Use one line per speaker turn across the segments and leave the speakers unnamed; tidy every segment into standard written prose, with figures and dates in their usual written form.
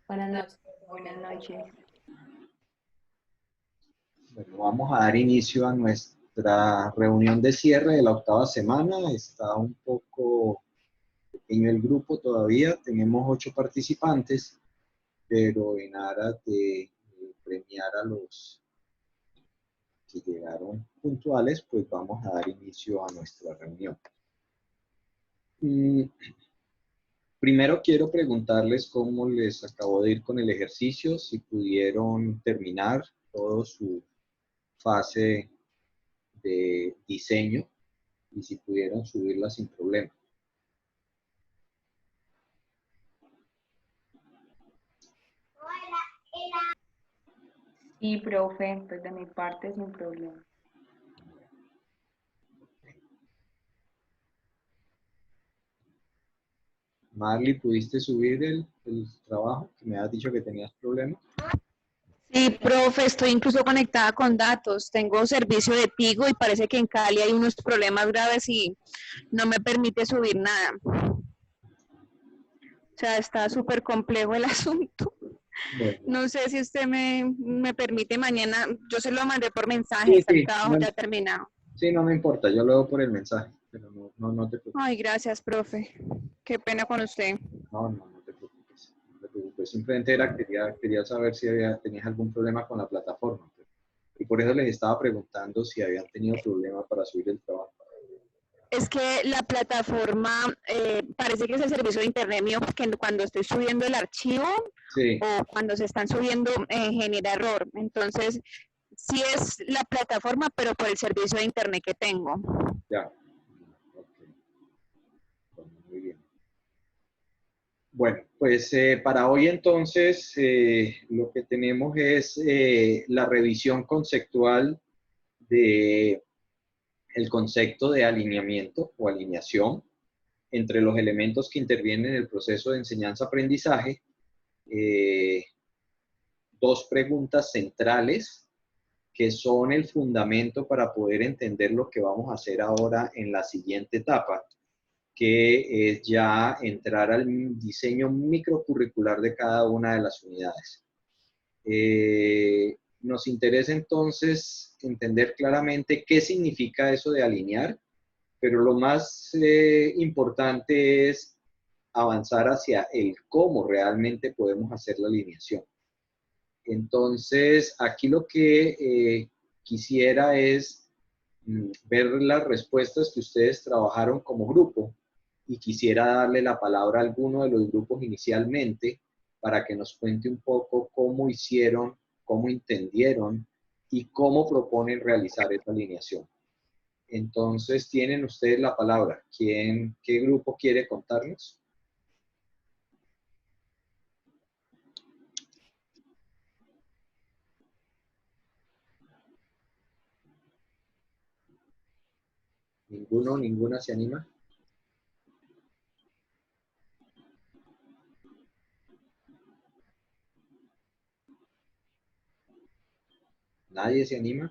Buenas
Hola,
noches.
buenas noches.
Bueno, vamos a dar inicio a nuestra reunión de cierre de la octava semana. Está un poco pequeño el grupo todavía, tenemos 8 participantes, pero en aras de premiar a los que llegaron puntuales, pues vamos a dar inicio a nuestra reunión. Primero quiero preguntarles cómo les acabó de ir con el ejercicio, si pudieron terminar toda su fase de diseño y si pudieron subirla sin problema.
Sí, profe, pues de mi parte sin problema.
Marley, ¿pudiste subir el trabajo? Que me has dicho que tenías problemas.
Sí, profe, estoy incluso conectada con datos. Tengo servicio de Tigo y parece que en Cali hay unos problemas graves y no me permite subir nada. O sea, está súper complejo el asunto.
Bueno,
No sé si usted me permite mañana, yo se lo mandé por mensaje,
sí,
está el trabajo
no,
ya terminado.
sí, no me importa, yo lo veo por el mensaje, pero no te preocupes.
Ay, gracias, profe. Qué pena con usted.
No te preocupes. No te preocupes. Simplemente quería saber si tenías algún problema con la plataforma. Y por eso les estaba preguntando si habían tenido problemas para subir el trabajo.
Es que la plataforma, parece que es el servicio de internet mío, porque cuando estoy subiendo el archivo
Sí,
o cuando se están subiendo, genera error. Entonces, sí es la plataforma, pero por el servicio de internet que tengo.
ya. Ok. Bueno, muy bien. Bueno, pues para hoy entonces lo que tenemos es la revisión conceptual de el concepto de alineamiento o alineación entre los elementos que intervienen en el proceso de enseñanza-aprendizaje. 2 preguntas centrales que son el fundamento para poder entender lo que vamos a hacer ahora en la siguiente etapa, que es ya entrar al diseño microcurricular de cada una de las unidades. Nos interesa entonces entender claramente qué significa eso de alinear, pero lo más importante es avanzar hacia el cómo realmente podemos hacer la alineación. Entonces, aquí lo que quisiera es ver las respuestas que ustedes trabajaron como grupo y quisiera darle la palabra a alguno de los grupos inicialmente para que nos cuente un poco cómo hicieron, cómo entendieron y cómo proponen realizar esa alineación. Entonces, tienen ustedes la palabra. ¿Qué grupo quiere contarnos? ¿Ninguno, ninguna se anima? ¿Nadie se anima?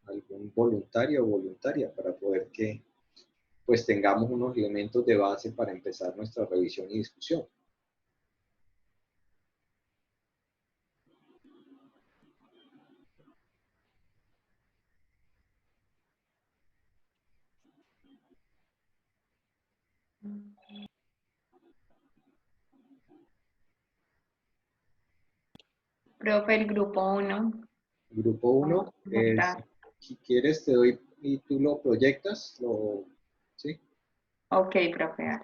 ¿Algún voluntario o voluntaria para poder que pues tengamos unos elementos de base para empezar nuestra revisión y discusión?
Profe, el grupo 1.
Grupo 1, si quieres te doy y tú lo proyectas, ¿sí?
Ok, profe.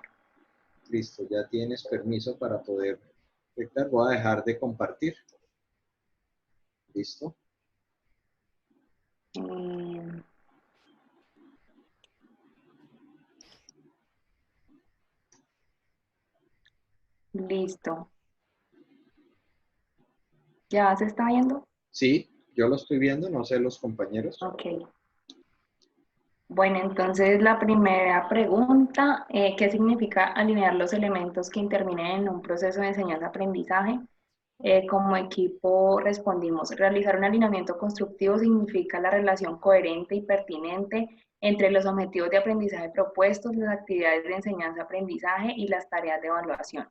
Listo, ya tienes permiso para poder proyectar. Voy a dejar de compartir. Listo.
Listo. ¿Ya se está viendo?
Sí, yo lo estoy viendo, no sé los compañeros.
Ok. Bueno, entonces la primera pregunta, ¿qué significa alinear los elementos que intervienen en un proceso de enseñanza-aprendizaje? Como equipo respondimos, realizar un alineamiento constructivo significa la relación coherente y pertinente entre los objetivos de aprendizaje propuestos, las actividades de enseñanza-aprendizaje y las tareas de evaluación.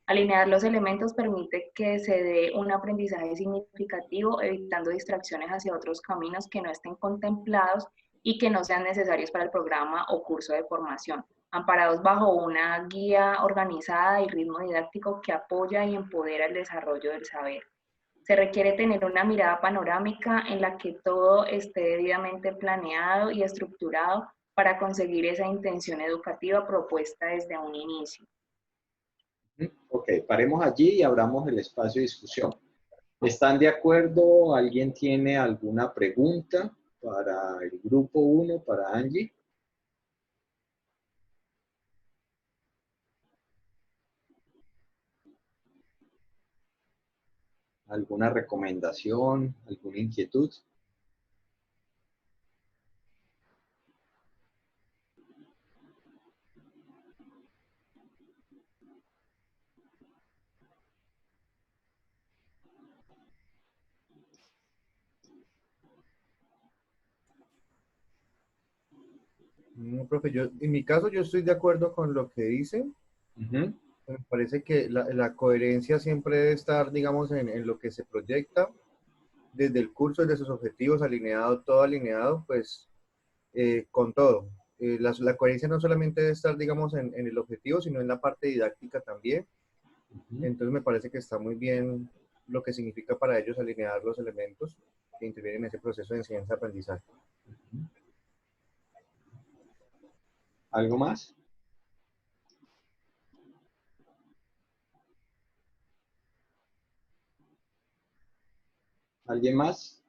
Alinear los elementos permite que se dé un aprendizaje significativo, evitando distracciones hacia otros caminos que no estén contemplados y que no sean necesarios para el programa o curso de formación, amparados bajo una guía organizada y ritmo didáctico que apoya y empodera el desarrollo del saber. Se requiere tener una mirada panorámica en la que todo esté debidamente planeado y estructurado para conseguir esa intención educativa propuesta desde un inicio.
Ok, paremos allí y abramos el espacio de discusión. ¿Están de acuerdo? ¿Alguien tiene alguna pregunta para el grupo 1, para Angie? ¿Alguna recomendación? ¿Alguna inquietud?
No, profe, en mi caso yo estoy de acuerdo con lo que dice.
Uh-huh.
Me parece que la coherencia siempre debe estar, digamos, en lo que se proyecta desde el curso, desde sus objetivos, alineado, todo alineado, pues con todo. La coherencia no solamente debe estar, digamos, en el objetivo, sino en la parte didáctica también.
Uh-huh.
Entonces me parece que está muy bien lo que significa para ellos alinear los elementos que intervienen en ese proceso de enseñanza-aprendizaje.
Uh-huh. ¿Algo más? ¿Alguien más?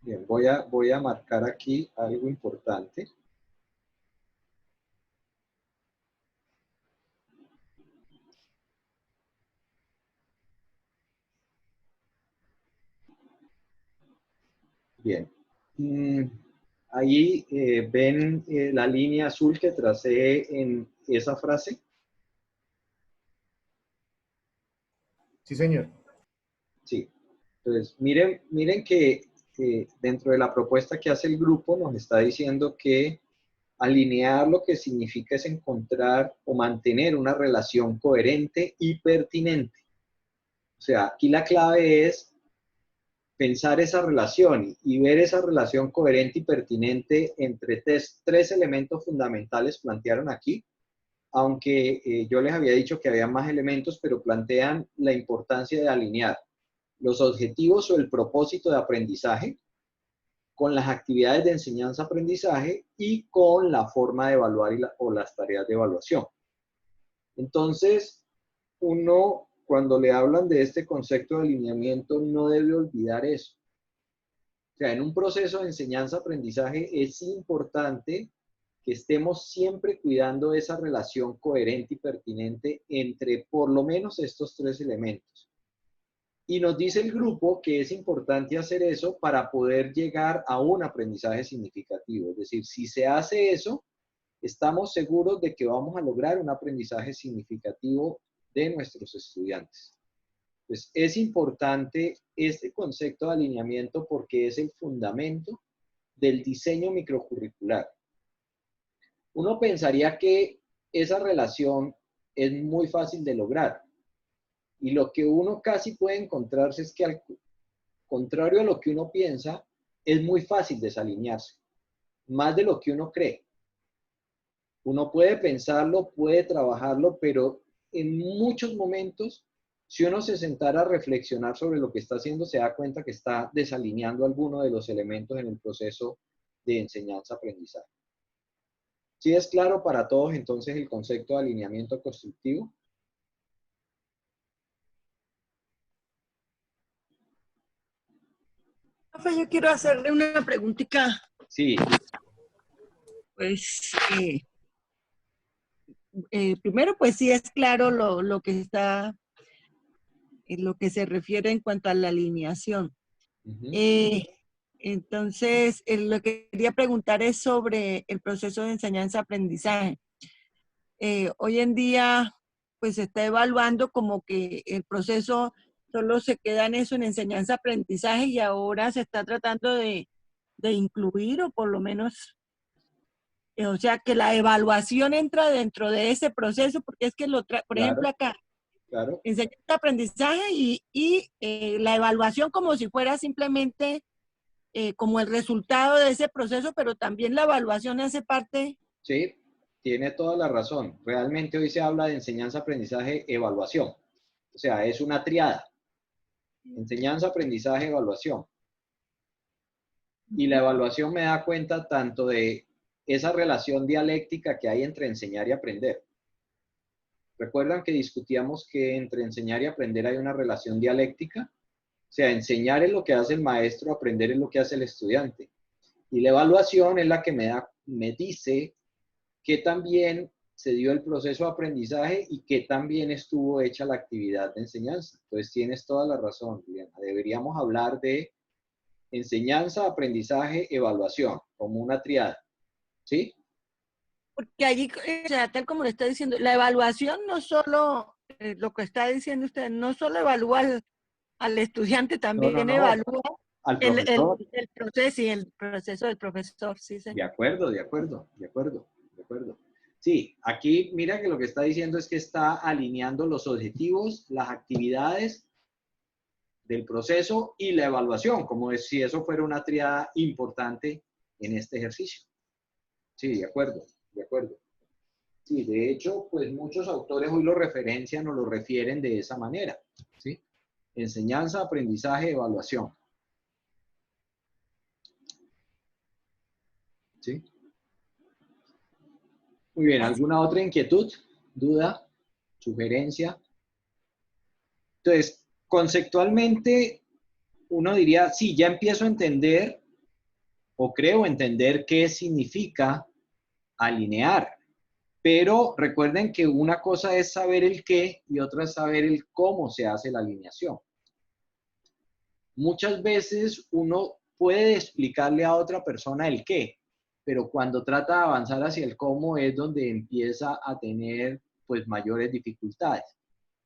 Bien, voy a marcar aquí algo importante. Bien. Ahí ven la línea azul que tracé en esa frase.
Sí, señor.
Sí. Entonces, miren que dentro de la propuesta que hace el grupo nos está diciendo que alinear lo que significa es encontrar o mantener una relación coherente y pertinente. O sea, aquí la clave es pensar esa relación y ver esa relación coherente y pertinente entre tres elementos fundamentales plantearon aquí, aunque yo les había dicho que había más elementos, pero plantean la importancia de alinear los objetivos o el propósito de aprendizaje con las actividades de enseñanza-aprendizaje y con la forma de evaluar o las tareas de evaluación. Entonces, uno, cuando le hablan de este concepto de alineamiento, no debe olvidar eso. O sea, en un proceso de enseñanza-aprendizaje es importante que estemos siempre cuidando esa relación coherente y pertinente entre por lo menos estos tres elementos. Y nos dice el grupo que es importante hacer eso para poder llegar a un aprendizaje significativo. Es decir, si se hace eso, estamos seguros de que vamos a lograr un aprendizaje significativo de nuestros estudiantes. Pues es importante este concepto de alineamiento porque es el fundamento del diseño microcurricular. Uno pensaría que esa relación es muy fácil de lograr y lo que uno casi puede encontrarse es que al contrario a lo que uno piensa, es muy fácil desalinearse, más de lo que uno cree. Uno puede pensarlo, puede trabajarlo, pero en muchos momentos, si uno se sentara a reflexionar sobre lo que está haciendo, se da cuenta que está desalineando alguno de los elementos en el proceso de enseñanza-aprendizaje. ¿Sí es claro para todos entonces el concepto de alineamiento constructivo?
Profe, yo quiero hacerle una preguntita.
Sí.
Pues, primero, pues sí es claro lo que está, lo que se refiere en cuanto a la alineación.
Uh-huh.
Entonces, lo que quería preguntar es sobre el proceso de enseñanza-aprendizaje. Hoy en día, pues se está evaluando como que el proceso solo se queda en eso, en enseñanza-aprendizaje, y ahora se está tratando de incluir, o por lo menos, o sea, que la evaluación entra dentro de ese proceso, porque es que, por
Claro,
ejemplo, acá,
claro.
enseñanza-aprendizaje y la evaluación como si fuera simplemente como el resultado de ese proceso, pero también la evaluación hace parte.
Sí, tiene toda la razón. Realmente hoy se habla de enseñanza, aprendizaje, evaluación. O sea, es una triada. Enseñanza, aprendizaje, evaluación. Y la evaluación me da cuenta tanto de esa relación dialéctica que hay entre enseñar y aprender. ¿Recuerdan que discutíamos que entre enseñar y aprender hay una relación dialéctica? O sea, enseñar es lo que hace el maestro, aprender es lo que hace el estudiante. Y la evaluación es la que me dice qué tan bien se dio el proceso de aprendizaje y qué tan bien estuvo hecha la actividad de enseñanza. Entonces tienes toda la razón, Juliana. Deberíamos hablar de enseñanza, aprendizaje, evaluación, como una triada. ¿Sí?
Porque allí, o sea, tal como lo está diciendo, la evaluación no solo, lo que está diciendo usted, no solo evalúa al estudiante,
No, no,
también
no.
evalúa
Al profesor.
el proceso y el proceso del profesor, sí,
De
señor.
acuerdo, de acuerdo, de acuerdo, de acuerdo. Sí, aquí mira que lo que está diciendo es que está alineando los objetivos, las actividades del proceso y la evaluación, como si eso fuera una triada importante en este ejercicio. Sí, de acuerdo, de acuerdo. Sí, de hecho, pues muchos autores hoy lo referencian o lo refieren de esa manera. ¿Sí? Enseñanza, aprendizaje, evaluación. ¿Sí? Muy bien, ¿alguna otra inquietud, duda, sugerencia? Entonces, conceptualmente, uno diría, sí, ya empiezo a entender o creo entender qué significa alinear. Pero recuerden que una cosa es saber el qué y otra es saber el cómo se hace la alineación. Muchas veces uno puede explicarle a otra persona el qué, pero cuando trata de avanzar hacia el cómo es donde empieza a tener pues mayores dificultades.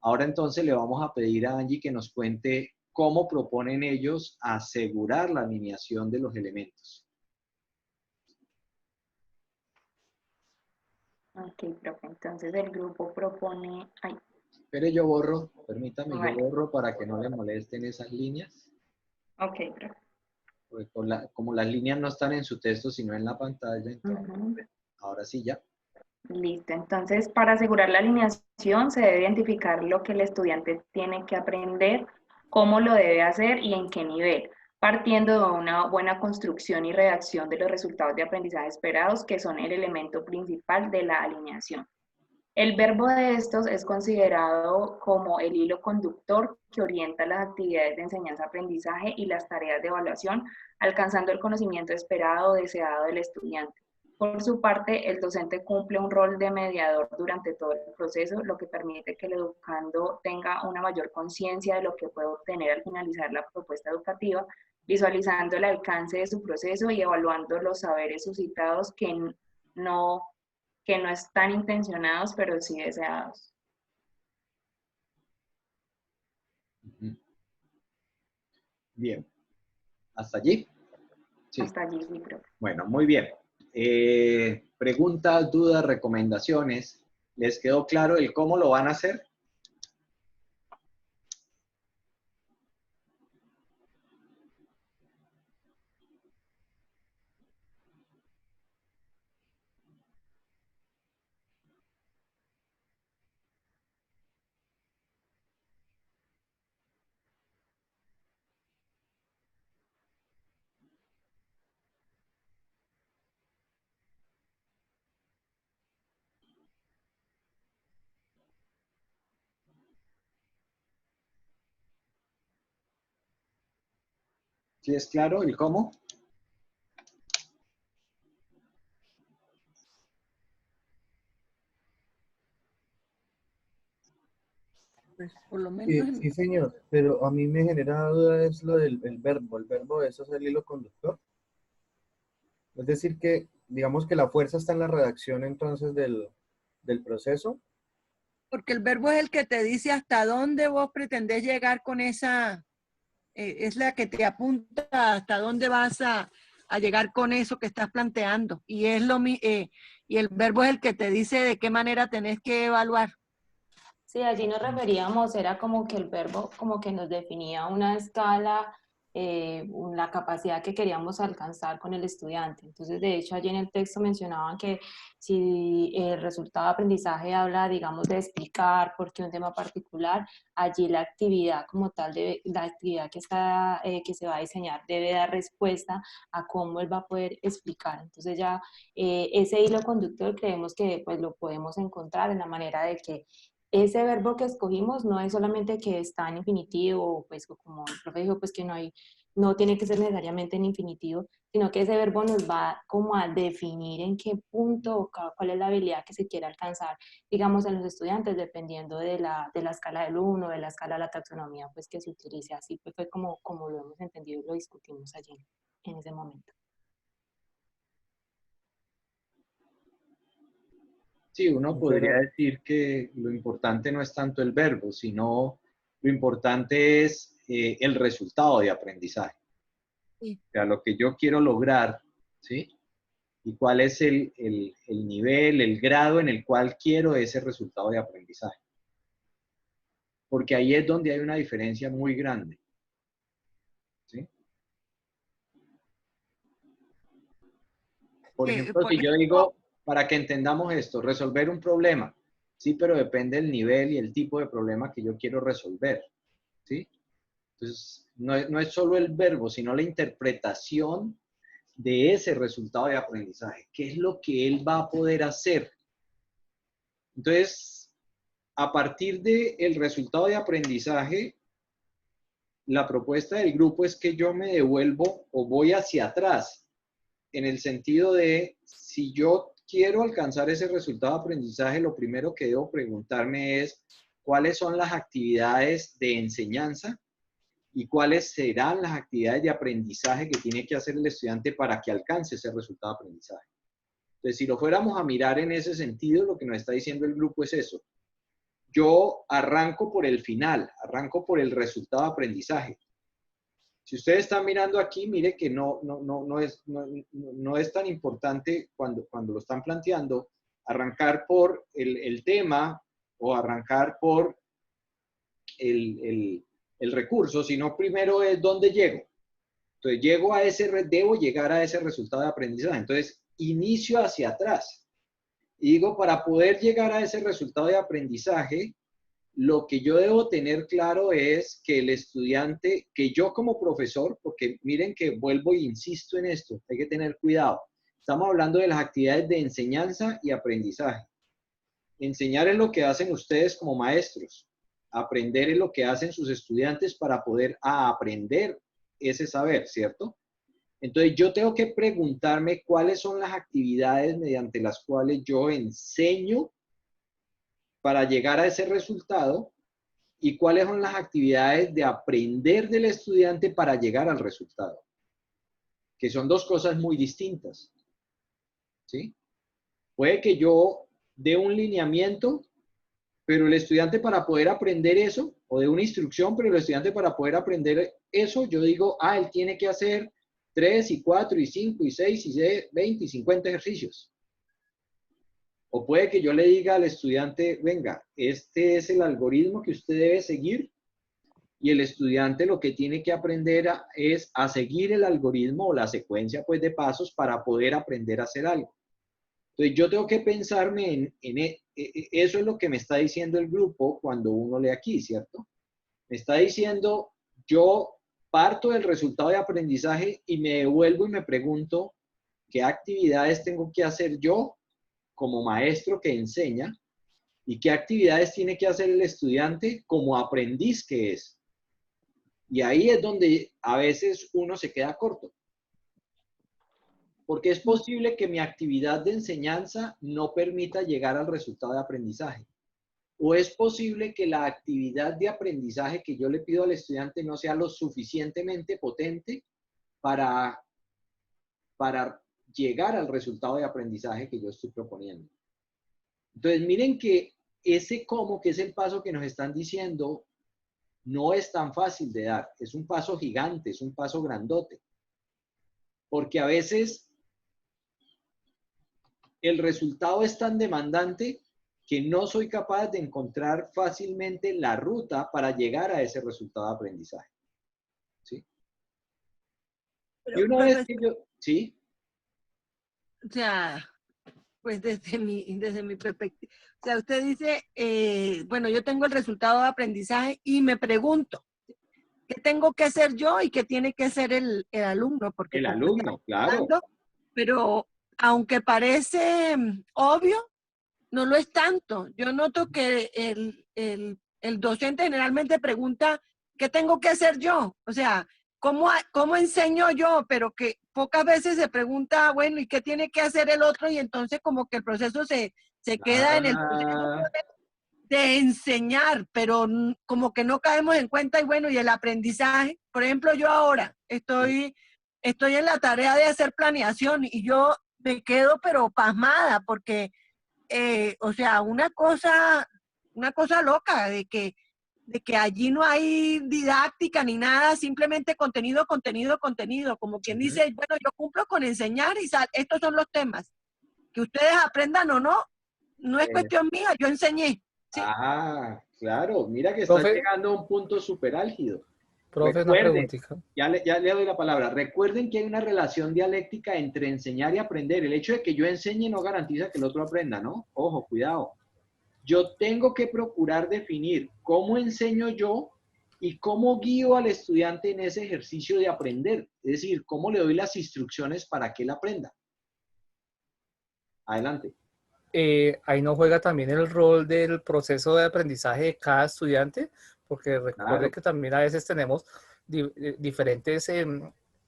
Ahora entonces le vamos a pedir a Angie que nos cuente cómo proponen ellos asegurar la alineación de los elementos.
Ok, profe. Entonces el grupo propone... Ay,
Pero yo borro, permítame, yo
vale.
borro para que no le molesten esas líneas.
Ok, profe.
Porque como las líneas no están en su texto, sino en la pantalla, entonces,
Ujú.
ahora sí ya.
Listo. Entonces, para asegurar la alineación, se debe identificar lo que el estudiante tiene que aprender, cómo lo debe hacer y en qué nivel, partiendo de una buena construcción y redacción de los resultados de aprendizaje esperados, que son el elemento principal de la alineación. El verbo de estos es considerado como el hilo conductor que orienta las actividades de enseñanza-aprendizaje y las tareas de evaluación, alcanzando el conocimiento esperado o deseado del estudiante. Por su parte, el docente cumple un rol de mediador durante todo el proceso, lo que permite que el educando tenga una mayor conciencia de lo que puede obtener al finalizar la propuesta educativa, visualizando el alcance de su proceso y evaluando los saberes suscitados no que no están intencionados, pero sí deseados.
Bien, ¿hasta allí? Sí.
Hasta allí, sí, profe.
Bueno, muy bien. Preguntas, dudas, recomendaciones. ¿Les quedó claro el cómo lo van a hacer? ¿Sí es claro el cómo?
Pues por lo menos
Sí, señor, pero a mí me genera duda es lo del el verbo. El verbo, eso es el hilo conductor. Es decir, que digamos que la fuerza está en la redacción entonces del proceso.
porque el verbo es el que te dice hasta dónde vos pretendés llegar con esa, es la que te apunta hasta dónde vas a llegar con eso que estás planteando. Y es y el verbo es el que te dice de qué manera tenés que evaluar.
Sí, allí nos referíamos, era como que el verbo como que nos definía una escala, la capacidad que queríamos alcanzar con el estudiante. Entonces, de hecho, allí en el texto mencionaban que si el resultado de aprendizaje habla, digamos, de explicar por qué un tema particular, allí la actividad como tal, la actividad que, que se va a diseñar debe dar respuesta a cómo él va a poder explicar. Entonces, ya ese hilo conductor creemos que pues lo podemos encontrar en la manera de que ese verbo que escogimos no es solamente que está en infinitivo, pues como el profe dijo, pues que no hay, no tiene que ser necesariamente en infinitivo, sino que ese verbo nos va como a definir en qué punto o cuál es la habilidad que se quiere alcanzar, digamos, en los estudiantes, dependiendo de la escala del 1, de la escala de la taxonomía, pues que se utilice. Así pues fue como lo hemos entendido y lo discutimos allí en ese momento.
Sí, uno
Muchas
podría
gracias.
decir que lo importante no es tanto el verbo, sino lo importante es el resultado de aprendizaje.
Sí.
O sea, lo que yo quiero lograr, ¿sí? Y cuál es el nivel, el grado en el cual quiero ese resultado de aprendizaje. Porque ahí es donde hay una diferencia muy grande, ¿sí? Por ejemplo,
Por
si yo
ejemplo,
digo, para que entendamos esto, resolver un problema, sí, pero depende del nivel y el tipo de problema que yo quiero resolver, ¿sí? Entonces, no es solo el verbo, sino la interpretación de ese resultado de aprendizaje. ¿Qué es lo que él va a poder hacer? Entonces, a partir del resultado de aprendizaje, la propuesta del grupo es que yo me devuelvo o voy hacia atrás, en el sentido de, si yo quiero alcanzar ese resultado de aprendizaje, lo primero que debo preguntarme es, ¿cuáles son las actividades de enseñanza y cuáles serán las actividades de aprendizaje que tiene que hacer el estudiante para que alcance ese resultado de aprendizaje? Entonces, si lo fuéramos a mirar en ese sentido, lo que nos está diciendo el grupo es eso. Yo arranco por el final, arranco por el resultado de aprendizaje. Si ustedes están mirando aquí, mire que no es tan importante cuando lo están planteando, arrancar por el tema o arrancar por el recurso, sino primero es dónde llego. Entonces, debo llegar a ese resultado de aprendizaje. Entonces, inicio hacia atrás. Y digo, para poder llegar a ese resultado de aprendizaje, lo que yo debo tener claro es que el estudiante, que yo como profesor, porque miren que vuelvo e insisto en esto, hay que tener cuidado. Estamos hablando de las actividades de enseñanza y aprendizaje. Enseñar es lo que hacen ustedes como maestros. Aprender es lo que hacen sus estudiantes para poder aprender ese saber, ¿cierto? Entonces yo tengo que preguntarme cuáles son las actividades mediante las cuales yo enseño para llegar a ese resultado y cuáles son las actividades de aprender del estudiante para llegar al resultado, que son dos cosas muy distintas, ¿sí? Puede que yo dé un lineamiento, pero el estudiante para poder aprender eso, o de una instrucción, pero el estudiante para poder aprender eso, yo digo, él tiene que hacer 3 y 4 y 5 y 6 y 20 y 50 ejercicios. O puede que yo le diga al estudiante, venga, este es el algoritmo que usted debe seguir y el estudiante lo que tiene que aprender es a seguir el algoritmo o la secuencia pues, de pasos para poder aprender a hacer algo. Entonces yo tengo que pensarme eso es lo que me está diciendo el grupo cuando uno lee aquí, ¿cierto? Me está diciendo, yo parto del resultado de aprendizaje y me devuelvo y me pregunto qué actividades tengo que hacer yo como maestro que enseña y qué actividades tiene que hacer el estudiante como aprendiz que es. Y ahí es donde a veces uno se queda corto. Porque es posible que mi actividad de enseñanza no permita llegar al resultado de aprendizaje. ¿O es posible que la actividad de aprendizaje que yo le pido al estudiante no sea lo suficientemente potente para llegar al resultado de aprendizaje que yo estoy proponiendo? Entonces, miren que ese cómo, que es el paso que nos están diciendo, no es tan fácil de dar. Es un paso gigante, es un paso grandote. Porque a veces el resultado es tan demandante que no soy capaz de encontrar fácilmente la ruta para llegar a ese resultado de aprendizaje. ¿Sí? Y una vez que yo... ¿Sí?
O sea, pues desde mi perspectiva. O sea, usted dice, bueno, yo tengo el resultado de aprendizaje y me pregunto, ¿qué tengo que hacer yo y qué tiene que hacer el alumno? Porque
El
como
alumno, claro.
hablando, pero aunque parece obvio, no lo es tanto. Yo noto que el docente generalmente pregunta, ¿qué tengo que hacer yo? O sea, ¿cómo enseño yo? Pero que pocas veces se pregunta, bueno, ¿y qué tiene que hacer el otro? Y entonces como que el proceso se queda en el proceso de enseñar, pero como que no caemos en cuenta. Y bueno, y el aprendizaje, por ejemplo, yo ahora estoy en la tarea de hacer planeación y yo me quedo pero pasmada porque o sea, una cosa loca de que allí no hay didáctica ni nada, simplemente contenido, contenido, contenido. Como quien dice, bueno, yo cumplo con enseñar y estos son los temas. Que ustedes aprendan o no, no es cuestión mía, yo enseñé. ¿Sí?
Ah, claro. Mira que está
Profe,
llegando a un punto súper álgido.
profe, una
Recuerden,
preguntita.
ya le doy la palabra. Recuerden que hay una relación dialéctica entre enseñar y aprender. El hecho de que yo enseñe no garantiza que el otro aprenda, ¿no? Ojo, cuidado. Yo tengo que procurar definir cómo enseño yo y cómo guío al estudiante en ese ejercicio de aprender. Es decir, cómo le doy las instrucciones para que él aprenda. Adelante.
Ahí no juega también el rol del proceso de aprendizaje de cada estudiante, porque recuerde
Claro.
que también a veces tenemos diferentes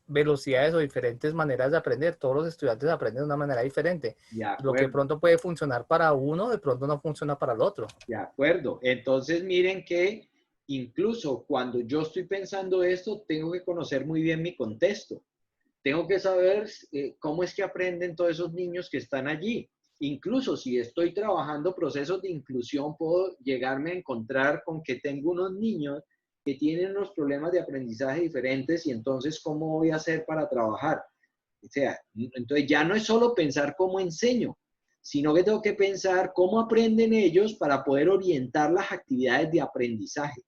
velocidades o diferentes maneras de aprender. Todos los estudiantes aprenden de una manera diferente. Lo que pronto puede funcionar para uno, de pronto no funciona para el otro.
De acuerdo. Entonces, miren que incluso cuando yo estoy pensando esto, tengo que conocer muy bien mi contexto. Tengo que saber cómo es que aprenden todos esos niños que están allí. Incluso si estoy trabajando procesos de inclusión, puedo llegarme a encontrar con que tengo unos niños que tienen unos problemas de aprendizaje diferentes y entonces, ¿cómo voy a hacer para trabajar? O sea, entonces ya no es solo pensar cómo enseño, sino que tengo que pensar cómo aprenden ellos para poder orientar las actividades de aprendizaje.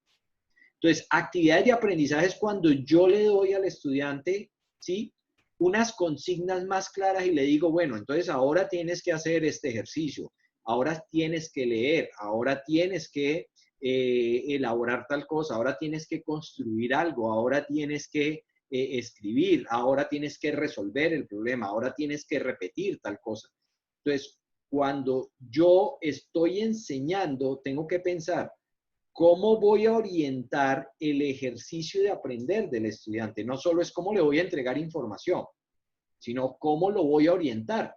Entonces, actividades de aprendizaje es cuando yo le doy al estudiante, ¿sí?, unas consignas más claras y le digo, bueno, entonces ahora tienes que hacer este ejercicio, ahora tienes que leer, ahora tienes que elaborar tal cosa, ahora tienes que construir algo, ahora tienes que escribir, ahora tienes que resolver el problema, ahora tienes que repetir tal cosa. Entonces, cuando yo estoy enseñando, tengo que pensar, ¿cómo voy a orientar el ejercicio de aprender del estudiante? No solo es cómo le voy a entregar información, sino cómo lo voy a orientar.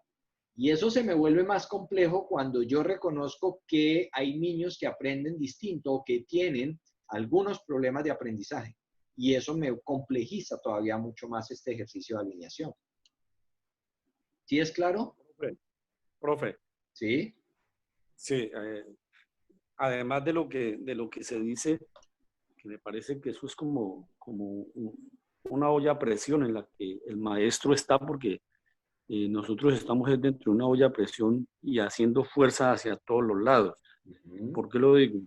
Y eso se me vuelve más complejo cuando yo reconozco que hay niños que aprenden distinto o que tienen algunos problemas de aprendizaje. Y eso me complejiza todavía mucho más este ejercicio de alineación. ¿Sí es claro?
Profe.
Sí.
Sí, además de lo que se dice, que me parece que eso es como una olla a presión en la que el maestro está, porque nosotros estamos dentro de una olla a presión y haciendo fuerza hacia todos los lados. ¿Por qué lo digo?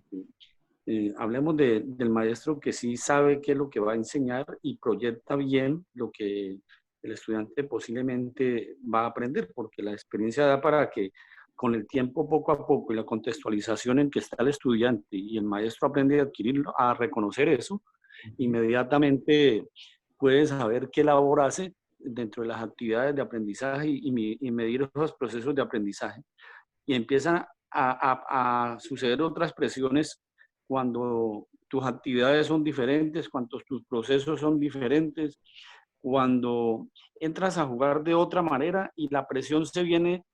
Hablemos del maestro que sí sabe qué es lo que va a enseñar y proyecta bien lo que el estudiante posiblemente va a aprender, porque la experiencia da para que con el tiempo, poco a poco, y la contextualización en que está el estudiante y el maestro aprende a adquirirlo, a reconocer eso, inmediatamente puede saber qué labor hace dentro de las actividades de aprendizaje y medir esos procesos de aprendizaje. Y empiezan a suceder otras presiones cuando tus actividades son diferentes, cuando tus procesos son diferentes, cuando entras a jugar de otra manera y la presión se viene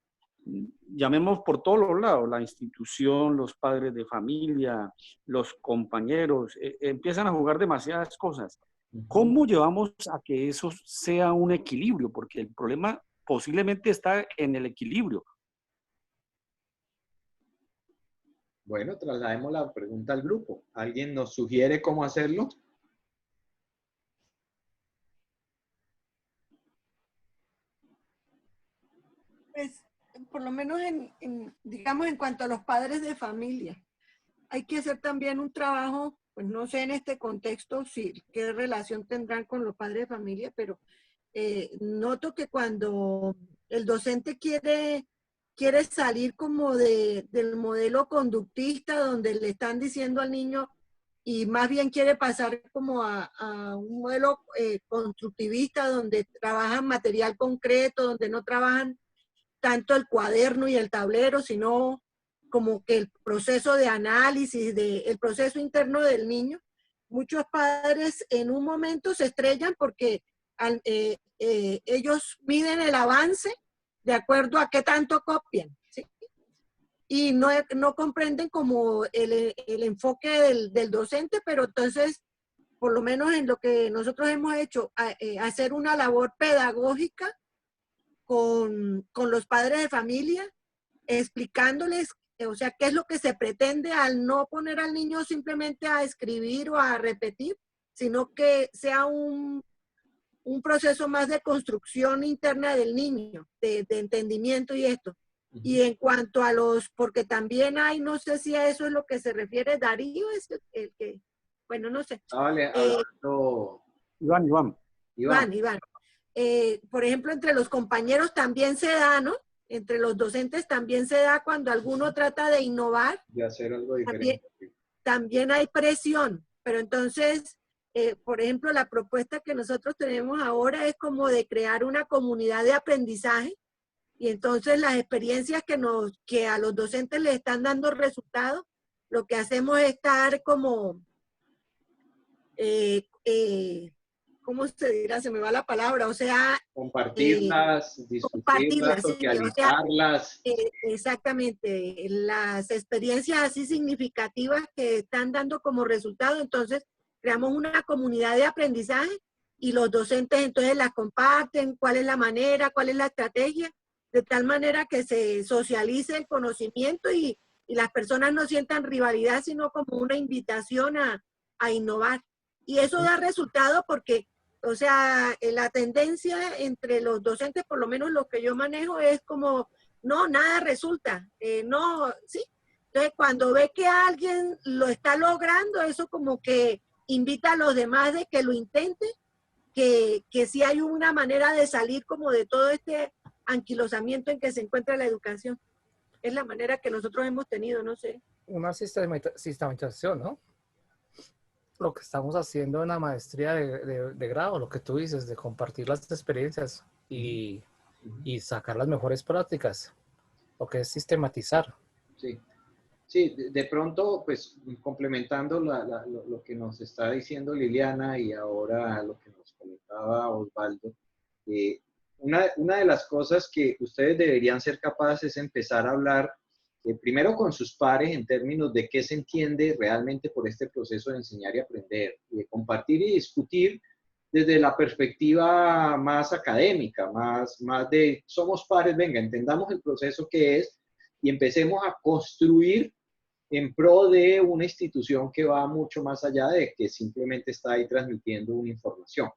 llamemos por todos los lados, la institución, los padres de familia, los compañeros, empiezan a jugar demasiadas cosas. ¿Cómo llevamos a que eso sea un equilibrio? Porque el problema posiblemente está en el equilibrio.
Bueno, traslademos la pregunta al grupo. ¿Alguien nos sugiere cómo hacerlo?
Pues, por lo menos digamos, en cuanto a los padres de familia, hay que hacer también un trabajo, pues no sé en este contexto qué relación tendrán con los padres de familia, pero noto que cuando el docente quiere salir como del modelo conductista donde le están diciendo al niño y más bien quiere pasar como a un modelo constructivista donde trabajan material concreto, donde no trabajan tanto el cuaderno y el tablero, sino como que el proceso de análisis, el proceso interno del niño. Muchos padres en un momento se estrellan porque ellos miden el avance de acuerdo a qué tanto copian, ¿sí? Y no comprenden como el enfoque del docente, pero entonces, por lo menos en lo que nosotros hemos hecho, hacer una labor pedagógica con los padres de familia, explicándoles, o sea, qué es lo que se pretende al no poner al niño simplemente a escribir o a repetir, sino que sea un proceso más de construcción interna del niño, de entendimiento y esto. Y en cuanto a porque también hay, no sé si a eso es lo que se refiere, Darío es el que, bueno, no sé.
Vale,
Iván.
Por ejemplo, entre los compañeros también se da, ¿no? Entre los docentes también se da cuando alguno trata de innovar.
De hacer algo diferente.
También hay presión, pero entonces, por ejemplo, la propuesta que nosotros tenemos ahora es como de crear una comunidad de aprendizaje y entonces las experiencias que a los docentes les están dando resultados, lo que hacemos es estar como, ¿cómo se dirá? Se me va la palabra, o sea...
Compartirlas, discutirlas, socializarlas.
Sí, exactamente, las experiencias así significativas que están dando como resultado, entonces creamos una comunidad de aprendizaje y los docentes entonces las comparten, cuál es la manera, cuál es la estrategia, de tal manera que se socialice el conocimiento y las personas no sientan rivalidad, sino como una invitación a innovar. Y eso da resultado porque, o sea, la tendencia entre los docentes, por lo menos lo que yo manejo, es como, no, nada resulta, no, ¿sí? Entonces, cuando ve que alguien lo está logrando, eso como que invita a los demás de que lo intenten, que sí hay una manera de salir como de todo este anquilosamiento en que se encuentra la educación. Es la manera que nosotros hemos tenido, no sé.
Una sistematización, ¿no? Lo que estamos haciendo en la maestría de grado, lo que tú dices, de compartir las experiencias y sacar las mejores prácticas, lo que es sistematizar.
Sí, de pronto, pues complementando lo que nos está diciendo Liliana y ahora lo que nos comentaba Osvaldo, una de las cosas que ustedes deberían ser capaces es empezar a hablar primero con sus pares en términos de qué se entiende realmente por este proceso de enseñar y aprender, de compartir y discutir desde la perspectiva más académica, más de somos pares, venga, entendamos el proceso que es y empecemos a construir en pro de una institución que va mucho más allá de que simplemente está ahí transmitiendo una información.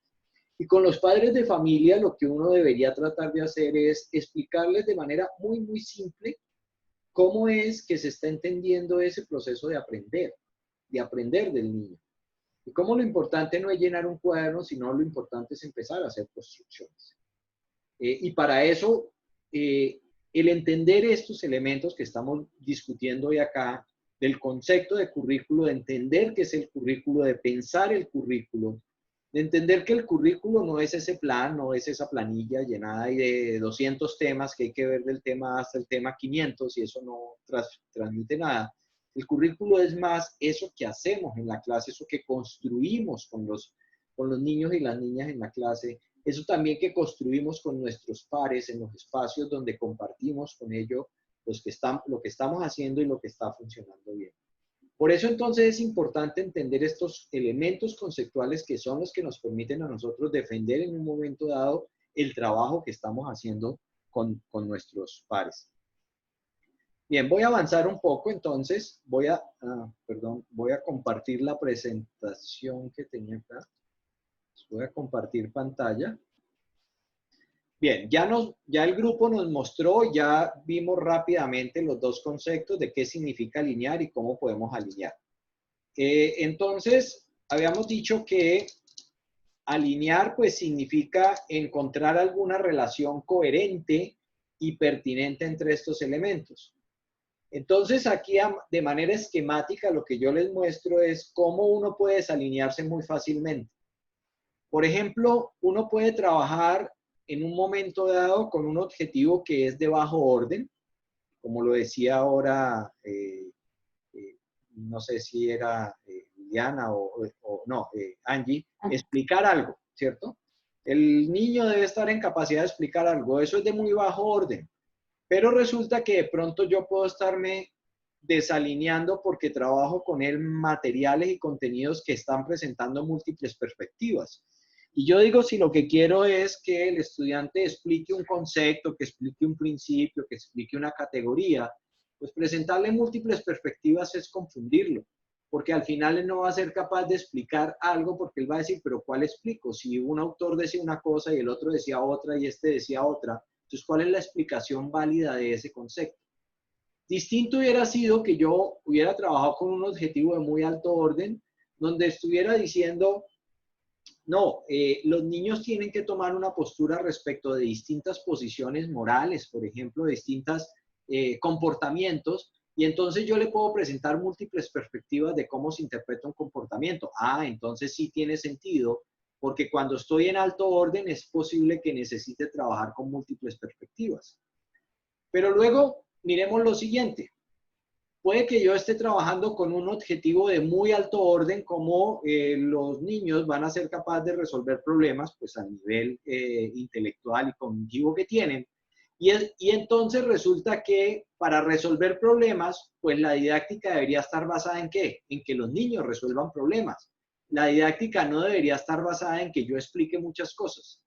Y con los padres de familia lo que uno debería tratar de hacer es explicarles de manera muy, muy simple cómo es que se está entendiendo ese proceso de aprender del niño. Y cómo lo importante no es llenar un cuaderno, sino lo importante es empezar a hacer construcciones. Y para eso, el entender estos elementos que estamos discutiendo hoy acá, del concepto de currículo, de entender qué es el currículo, de pensar el currículo, de entender que el currículo no es ese plan, no es esa planilla llenada de 200 temas que hay que ver del tema hasta el tema 500 y eso no transmite nada. El currículo es más eso que hacemos en la clase, eso que construimos con los niños y las niñas en la clase, eso también que construimos con nuestros pares en los espacios donde compartimos con ellos lo que estamos haciendo y lo que está funcionando bien. Por eso entonces es importante entender estos elementos conceptuales que son los que nos permiten a nosotros defender en un momento dado el trabajo que estamos haciendo con nuestros pares. Bien, voy a avanzar un poco, entonces voy a compartir la presentación que tenía acá. Voy a compartir pantalla. Bien, ya el grupo nos mostró, ya vimos rápidamente los dos conceptos de qué significa alinear y cómo podemos alinear. Entonces, habíamos dicho que alinear pues significa encontrar alguna relación coherente y pertinente entre estos elementos. Entonces, aquí de manera esquemática lo que yo les muestro es cómo uno puede desalinearse muy fácilmente. Por ejemplo, uno puede trabajar en un momento dado con un objetivo que es de bajo orden, como lo decía ahora, no sé si era Liliana Angie, explicar algo, ¿cierto? El niño debe estar en capacidad de explicar algo, eso es de muy bajo orden, pero resulta que de pronto yo puedo estarme desalineando porque trabajo con él materiales y contenidos que están presentando múltiples perspectivas. Y yo digo, si lo que quiero es que el estudiante explique un concepto, que explique un principio, que explique una categoría, pues presentarle múltiples perspectivas es confundirlo, porque al final él no va a ser capaz de explicar algo porque él va a decir, pero ¿cuál explico? Si un autor decía una cosa y el otro decía otra y este decía otra, entonces ¿cuál es la explicación válida de ese concepto? Distinto hubiera sido que yo hubiera trabajado con un objetivo de muy alto orden, donde estuviera diciendo, no, los niños tienen que tomar una postura respecto de distintas posiciones morales, por ejemplo, de distintos comportamientos, y entonces yo le puedo presentar múltiples perspectivas de cómo se interpreta un comportamiento. Ah, entonces sí tiene sentido, porque cuando estoy en alto orden es posible que necesite trabajar con múltiples perspectivas. Pero luego, miremos lo siguiente. Puede que yo esté trabajando con un objetivo de muy alto orden, como los niños van a ser capaces de resolver problemas pues a nivel intelectual y cognitivo que tienen. Y entonces resulta que para resolver problemas, pues la didáctica debería estar basada ¿en qué? En que los niños resuelvan problemas. La didáctica no debería estar basada en que yo explique muchas cosas.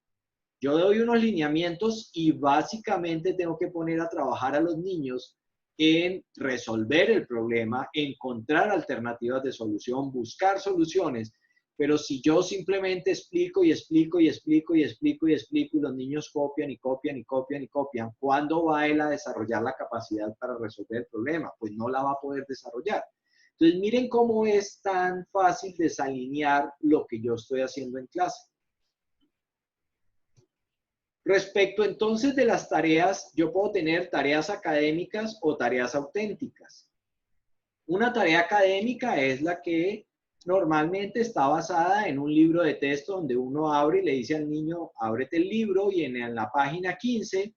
Yo doy unos lineamientos y básicamente tengo que poner a trabajar a los niños en resolver el problema, encontrar alternativas de solución, buscar soluciones. Pero si yo simplemente explico y explico y explico y explico y explico y los niños copian y copian y copian y copian, ¿cuándo va él a desarrollar la capacidad para resolver el problema? Pues no la va a poder desarrollar. Entonces miren cómo es tan fácil desalinear lo que yo estoy haciendo en clase. Respecto entonces de las tareas, yo puedo tener tareas académicas o tareas auténticas. Una tarea académica es la que normalmente está basada en un libro de texto donde uno abre y le dice al niño, ábrete el libro y en la página 15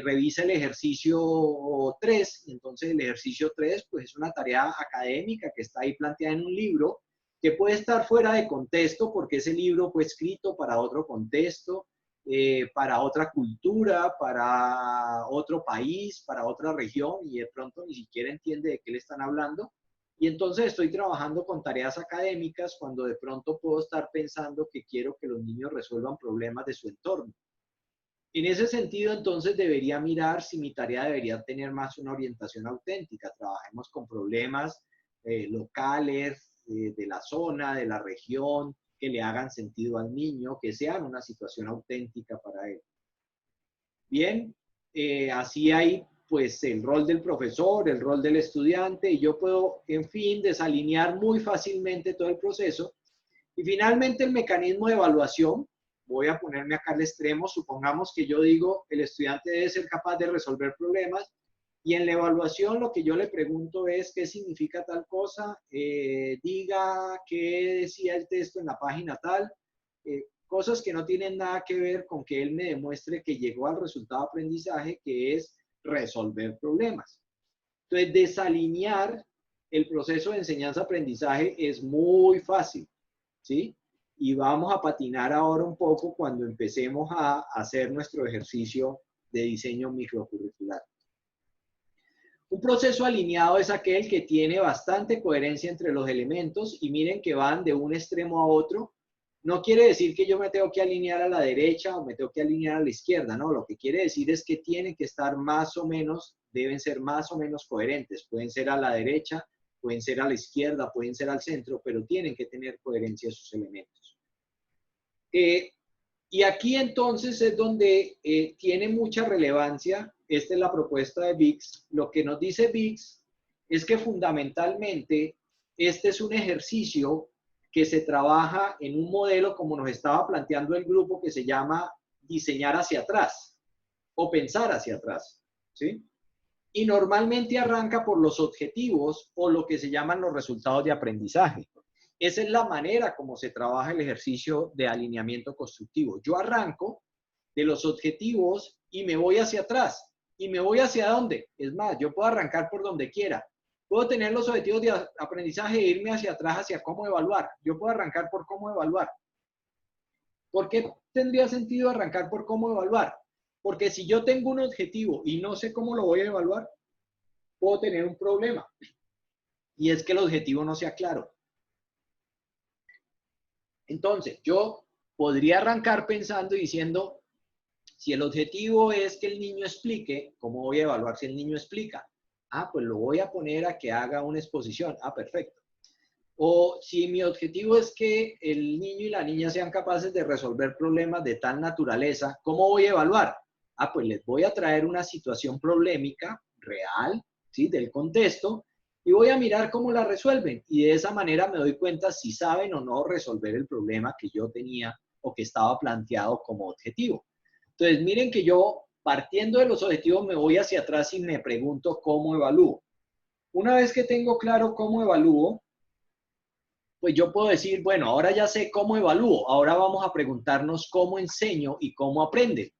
revisa el ejercicio 3. Entonces el ejercicio 3 pues es una tarea académica que está ahí planteada en un libro que puede estar fuera de contexto porque ese libro fue escrito para otro contexto, para otra cultura, para otro país, para otra región y de pronto ni siquiera entiende de qué le están hablando. Y entonces estoy trabajando con tareas académicas cuando de pronto puedo estar pensando que quiero que los niños resuelvan problemas de su entorno. En ese sentido, entonces debería mirar si mi tarea debería tener más una orientación auténtica. Trabajemos con problemas locales, de la zona, de la región, que le hagan sentido al niño, que sean una situación auténtica para él. Bien, así hay pues el rol del profesor, el rol del estudiante, y yo puedo, en fin, desalinear muy fácilmente todo el proceso. Y finalmente el mecanismo de evaluación, voy a ponerme acá al extremo, supongamos que yo digo, el estudiante debe ser capaz de resolver problemas, y en la evaluación lo que yo le pregunto es qué significa tal cosa, diga qué decía el texto en la página tal, cosas que no tienen nada que ver con que él me demuestre que llegó al resultado de aprendizaje, que es resolver problemas. Entonces, desalinear el proceso de enseñanza-aprendizaje es muy fácil, ¿sí? y vamos a patinar ahora un poco cuando empecemos a hacer nuestro ejercicio de diseño microcurricular. Un proceso alineado es aquel que tiene bastante coherencia entre los elementos y miren que van de un extremo a otro. No quiere decir que yo me tengo que alinear a la derecha o me tengo que alinear a la izquierda, no. Lo que quiere decir es que tienen que estar más o menos, deben ser más o menos coherentes. Pueden ser a la derecha, pueden ser a la izquierda, pueden ser al centro, pero tienen que tener coherencia sus elementos. Y aquí entonces es donde tiene mucha relevancia. Esta es la propuesta de BICS. Lo que nos dice BICS es que fundamentalmente este es un ejercicio que se trabaja en un modelo como nos estaba planteando el grupo que se llama diseñar hacia atrás o pensar hacia atrás, ¿sí? Y normalmente arranca por los objetivos o lo que se llaman los resultados de aprendizaje. Esa es la manera como se trabaja el ejercicio de alineamiento constructivo. Yo arranco de los objetivos y me voy hacia atrás. ¿Y me voy hacia dónde? Es más, yo puedo arrancar por donde quiera. Puedo tener los objetivos de aprendizaje e irme hacia atrás, hacia cómo evaluar. Yo puedo arrancar por cómo evaluar. ¿Por qué tendría sentido arrancar por cómo evaluar? Porque si yo tengo un objetivo y no sé cómo lo voy a evaluar, puedo tener un problema. Y es que el objetivo no sea claro. Entonces, yo podría arrancar pensando y diciendo, si el objetivo es que el niño explique, ¿cómo voy a evaluar si el niño explica? Ah, pues lo voy a poner a que haga una exposición. Ah, perfecto. O si mi objetivo es que el niño y la niña sean capaces de resolver problemas de tal naturaleza, ¿cómo voy a evaluar? Ah, pues les voy a traer una situación problemática real, ¿sí? Del contexto, y voy a mirar cómo la resuelven. Y de esa manera me doy cuenta si saben o no resolver el problema que yo tenía o que estaba planteado como objetivo. Entonces, miren que yo, partiendo de los objetivos, me voy hacia atrás y me pregunto cómo evalúo. Una vez que tengo claro cómo evalúo, pues yo puedo decir, bueno, ahora ya sé cómo evalúo, ahora vamos a preguntarnos cómo enseño y cómo aprende.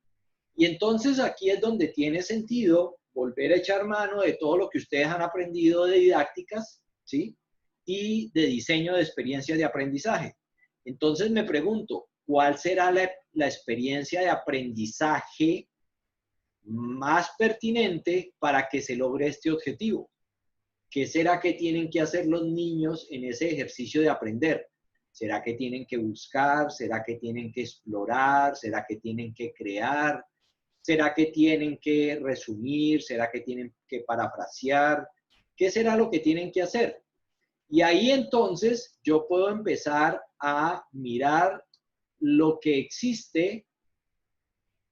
Y entonces aquí es donde tiene sentido volver a echar mano de todo lo que ustedes han aprendido de didácticas, ¿sí? Y de diseño de experiencias de aprendizaje. Entonces me pregunto, ¿cuál será la experiencia de aprendizaje más pertinente para que se logre este objetivo? ¿Qué será que tienen que hacer los niños en ese ejercicio de aprender? ¿Será que tienen que buscar? ¿Será que tienen que explorar? ¿Será que tienen que crear? ¿Será que tienen que resumir? ¿Será que tienen que parafrasear? ¿Qué será lo que tienen que hacer? Y ahí entonces yo puedo empezar a mirar lo que existe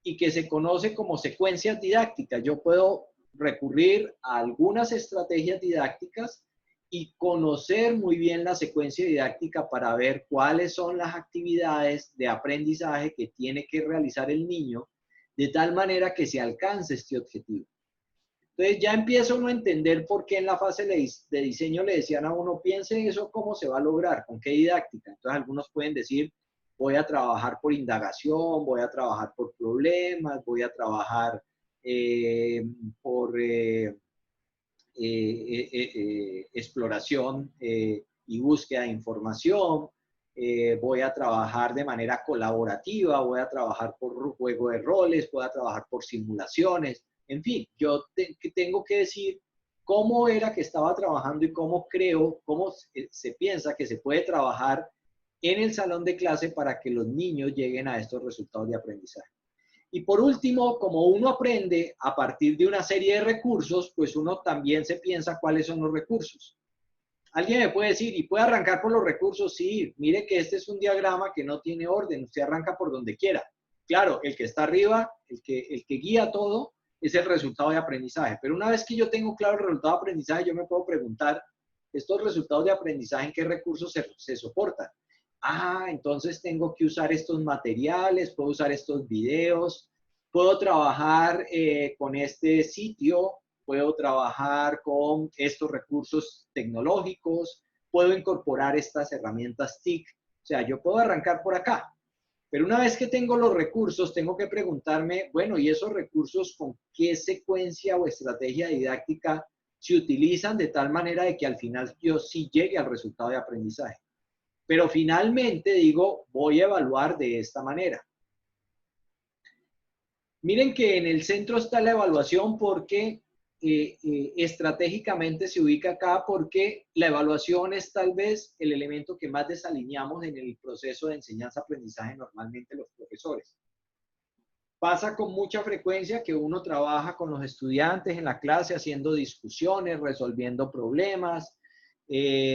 y que se conoce como secuencias didácticas. Yo puedo recurrir a algunas estrategias didácticas y conocer muy bien la secuencia didáctica para ver cuáles son las actividades de aprendizaje que tiene que realizar el niño de tal manera que se alcance este objetivo. Entonces ya empiezo uno a entender por qué en la fase de diseño le decían a uno, piense eso, cómo se va a lograr, con qué didáctica. Entonces algunos pueden decir, voy a trabajar por indagación, voy a trabajar por problemas, voy a trabajar por exploración y búsqueda de información, voy a trabajar de manera colaborativa, voy a trabajar por juego de roles, voy a trabajar por simulaciones, en fin, yo tengo que decir cómo era que estaba trabajando y cómo creo, cómo se piensa que se puede trabajar en el salón de clase para que los niños lleguen a estos resultados de aprendizaje. Y por último, como uno aprende a partir de una serie de recursos, pues uno también se piensa cuáles son los recursos. Alguien me puede decir, ¿y puede arrancar por los recursos? Sí, mire que este es un diagrama que no tiene orden, usted arranca por donde quiera. Claro, el que está arriba, el que guía todo, es el resultado de aprendizaje. Pero una vez que yo tengo claro el resultado de aprendizaje, yo me puedo preguntar, ¿estos resultados de aprendizaje en qué recursos se soportan? Ah, entonces tengo que usar estos materiales, puedo usar estos videos, puedo trabajar con este sitio, puedo trabajar con estos recursos tecnológicos, puedo incorporar estas herramientas TIC. O sea, yo puedo arrancar por acá. Pero una vez que tengo los recursos, tengo que preguntarme, bueno, ¿y esos recursos con qué secuencia o estrategia didáctica se utilizan de tal manera de que al final yo sí llegue al resultado de aprendizaje? Pero finalmente digo, voy a evaluar de esta manera. Miren que en el centro está la evaluación porque estratégicamente se ubica acá porque la evaluación es tal vez el elemento que más desalineamos en el proceso de enseñanza-aprendizaje normalmente los profesores. Pasa con mucha frecuencia que uno trabaja con los estudiantes en la clase haciendo discusiones, resolviendo problemas,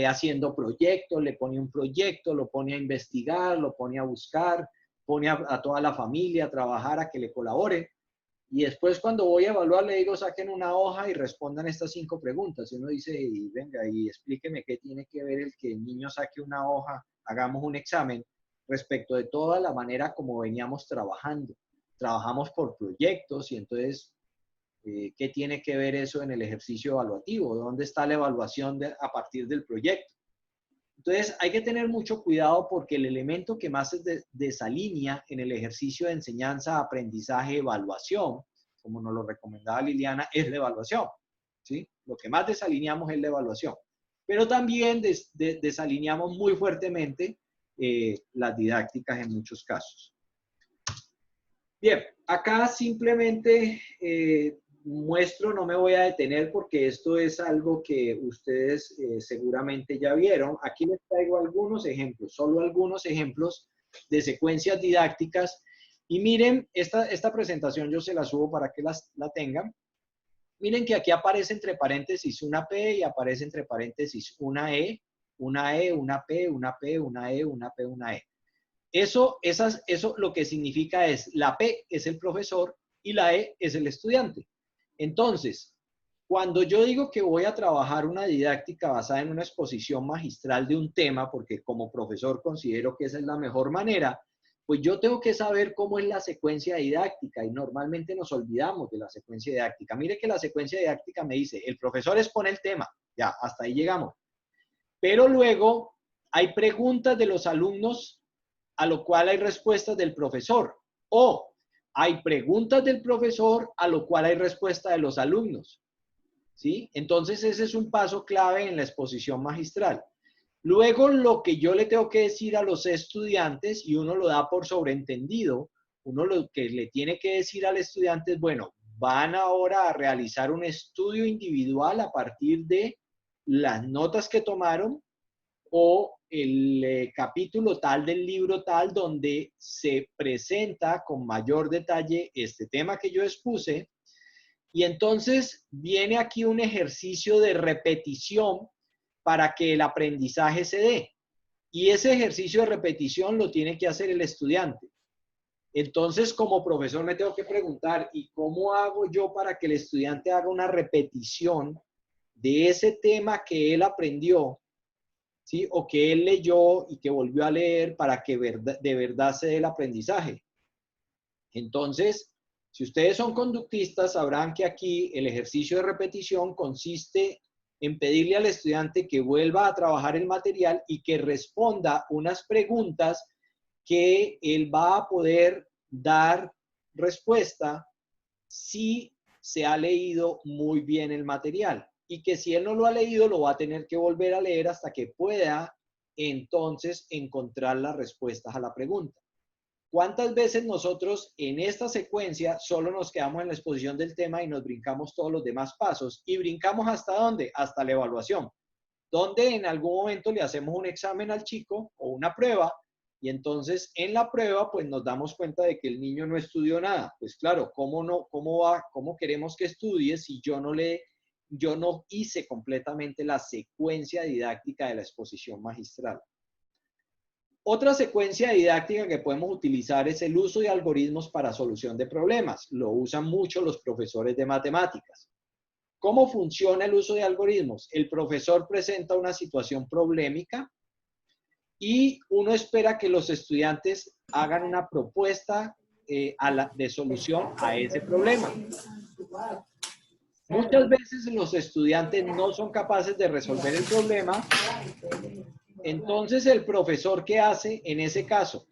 haciendo proyectos, le pone un proyecto, lo pone a investigar, lo pone a buscar, pone a toda la familia a trabajar a que le colabore. Y después cuando voy a evaluar le digo, saquen una hoja y respondan estas 5 preguntas. Y uno dice, y venga, y explíqueme qué tiene que ver el que el niño saque una hoja, hagamos un examen, respecto de toda la manera como veníamos trabajando. Trabajamos por proyectos y entonces, ¿qué tiene que ver eso en el ejercicio evaluativo? ¿Dónde está la evaluación a partir del proyecto? Entonces, hay que tener mucho cuidado porque el elemento que más se desalinea en el ejercicio de enseñanza, aprendizaje, evaluación, como nos lo recomendaba Liliana, es la evaluación, ¿sí? Lo que más desalineamos es la evaluación. Pero también desalineamos muy fuertemente las didácticas en muchos casos. Bien, acá simplemente muestro, no me voy a detener porque esto es algo que ustedes seguramente ya vieron. Aquí les traigo algunos ejemplos, solo algunos ejemplos de secuencias didácticas. Y miren, esta presentación yo se la subo para que la tengan. Miren que aquí aparece entre paréntesis una P y aparece entre paréntesis una E, una E, una P, una P, una E, una P, una E. Eso lo que significa es, la P es el profesor y la E es el estudiante. Entonces, cuando yo digo que voy a trabajar una didáctica basada en una exposición magistral de un tema, porque como profesor considero que esa es la mejor manera, pues yo tengo que saber cómo es la secuencia didáctica y normalmente nos olvidamos de la secuencia didáctica. Mire que la secuencia didáctica me dice, el profesor expone el tema, ya, hasta ahí llegamos. Pero luego hay preguntas de los alumnos a lo cual hay respuestas del profesor, o hay preguntas del profesor a lo cual hay respuesta de los alumnos, ¿sí? Entonces ese es un paso clave en la exposición magistral. Luego lo que yo le tengo que decir a los estudiantes, y uno lo da por sobreentendido, uno lo que le tiene que decir al estudiante es, bueno, van ahora a realizar un estudio individual a partir de las notas que tomaron, o el capítulo tal del libro tal donde se presenta con mayor detalle este tema que yo expuse. Y entonces viene aquí un ejercicio de repetición para que el aprendizaje se dé. Y ese ejercicio de repetición lo tiene que hacer el estudiante. Entonces, como profesor me tengo que preguntar, ¿y cómo hago yo para que el estudiante haga una repetición de ese tema que él aprendió? ¿Sí? O que él leyó y que volvió a leer para que de verdad se dé el aprendizaje. Entonces, si ustedes son conductistas, sabrán que aquí el ejercicio de repetición consiste en pedirle al estudiante que vuelva a trabajar el material y que responda unas preguntas que él va a poder dar respuesta si se ha leído muy bien el material. Y que si él no lo ha leído, lo va a tener que volver a leer hasta que pueda entonces encontrar las respuestas a la pregunta. ¿Cuántas veces nosotros en esta secuencia solo nos quedamos en la exposición del tema y nos brincamos todos los demás pasos? ¿Y brincamos hasta dónde? Hasta la evaluación, donde en algún momento le hacemos un examen al chico o una prueba, y entonces en la prueba pues nos damos cuenta de que el niño no estudió nada. Pues claro, ¿cómo queremos que estudie si yo no hice completamente la secuencia didáctica de la exposición magistral? Otra secuencia didáctica que podemos utilizar es el uso de algoritmos para solución de problemas. Lo usan mucho los profesores de matemáticas. ¿Cómo funciona el uso de algoritmos? El profesor presenta una situación problemática y uno espera que los estudiantes hagan una propuesta de solución a ese problema. Muchas veces los estudiantes no son capaces de resolver el problema. Entonces, ¿el profesor qué hace en ese caso?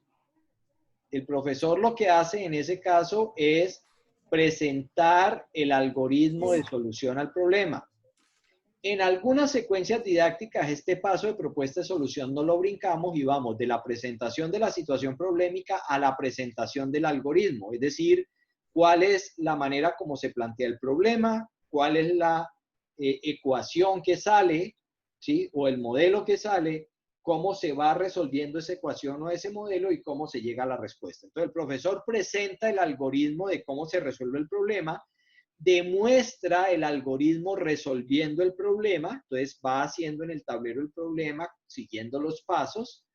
El profesor lo que hace en ese caso es presentar el algoritmo de solución al problema. En algunas secuencias didácticas este paso de propuesta de solución no lo brincamos y vamos de la presentación de la situación problemática a la presentación del algoritmo, es decir, cuál es la manera como se plantea el problema, cuál es la ecuación que sale, ¿sí? O el modelo que sale, cómo se va resolviendo esa ecuación o ese modelo y cómo se llega a la respuesta. Entonces el profesor presenta el algoritmo de cómo se resuelve el problema, demuestra el algoritmo resolviendo el problema, entonces va haciendo en el tablero el problema, siguiendo los pasos,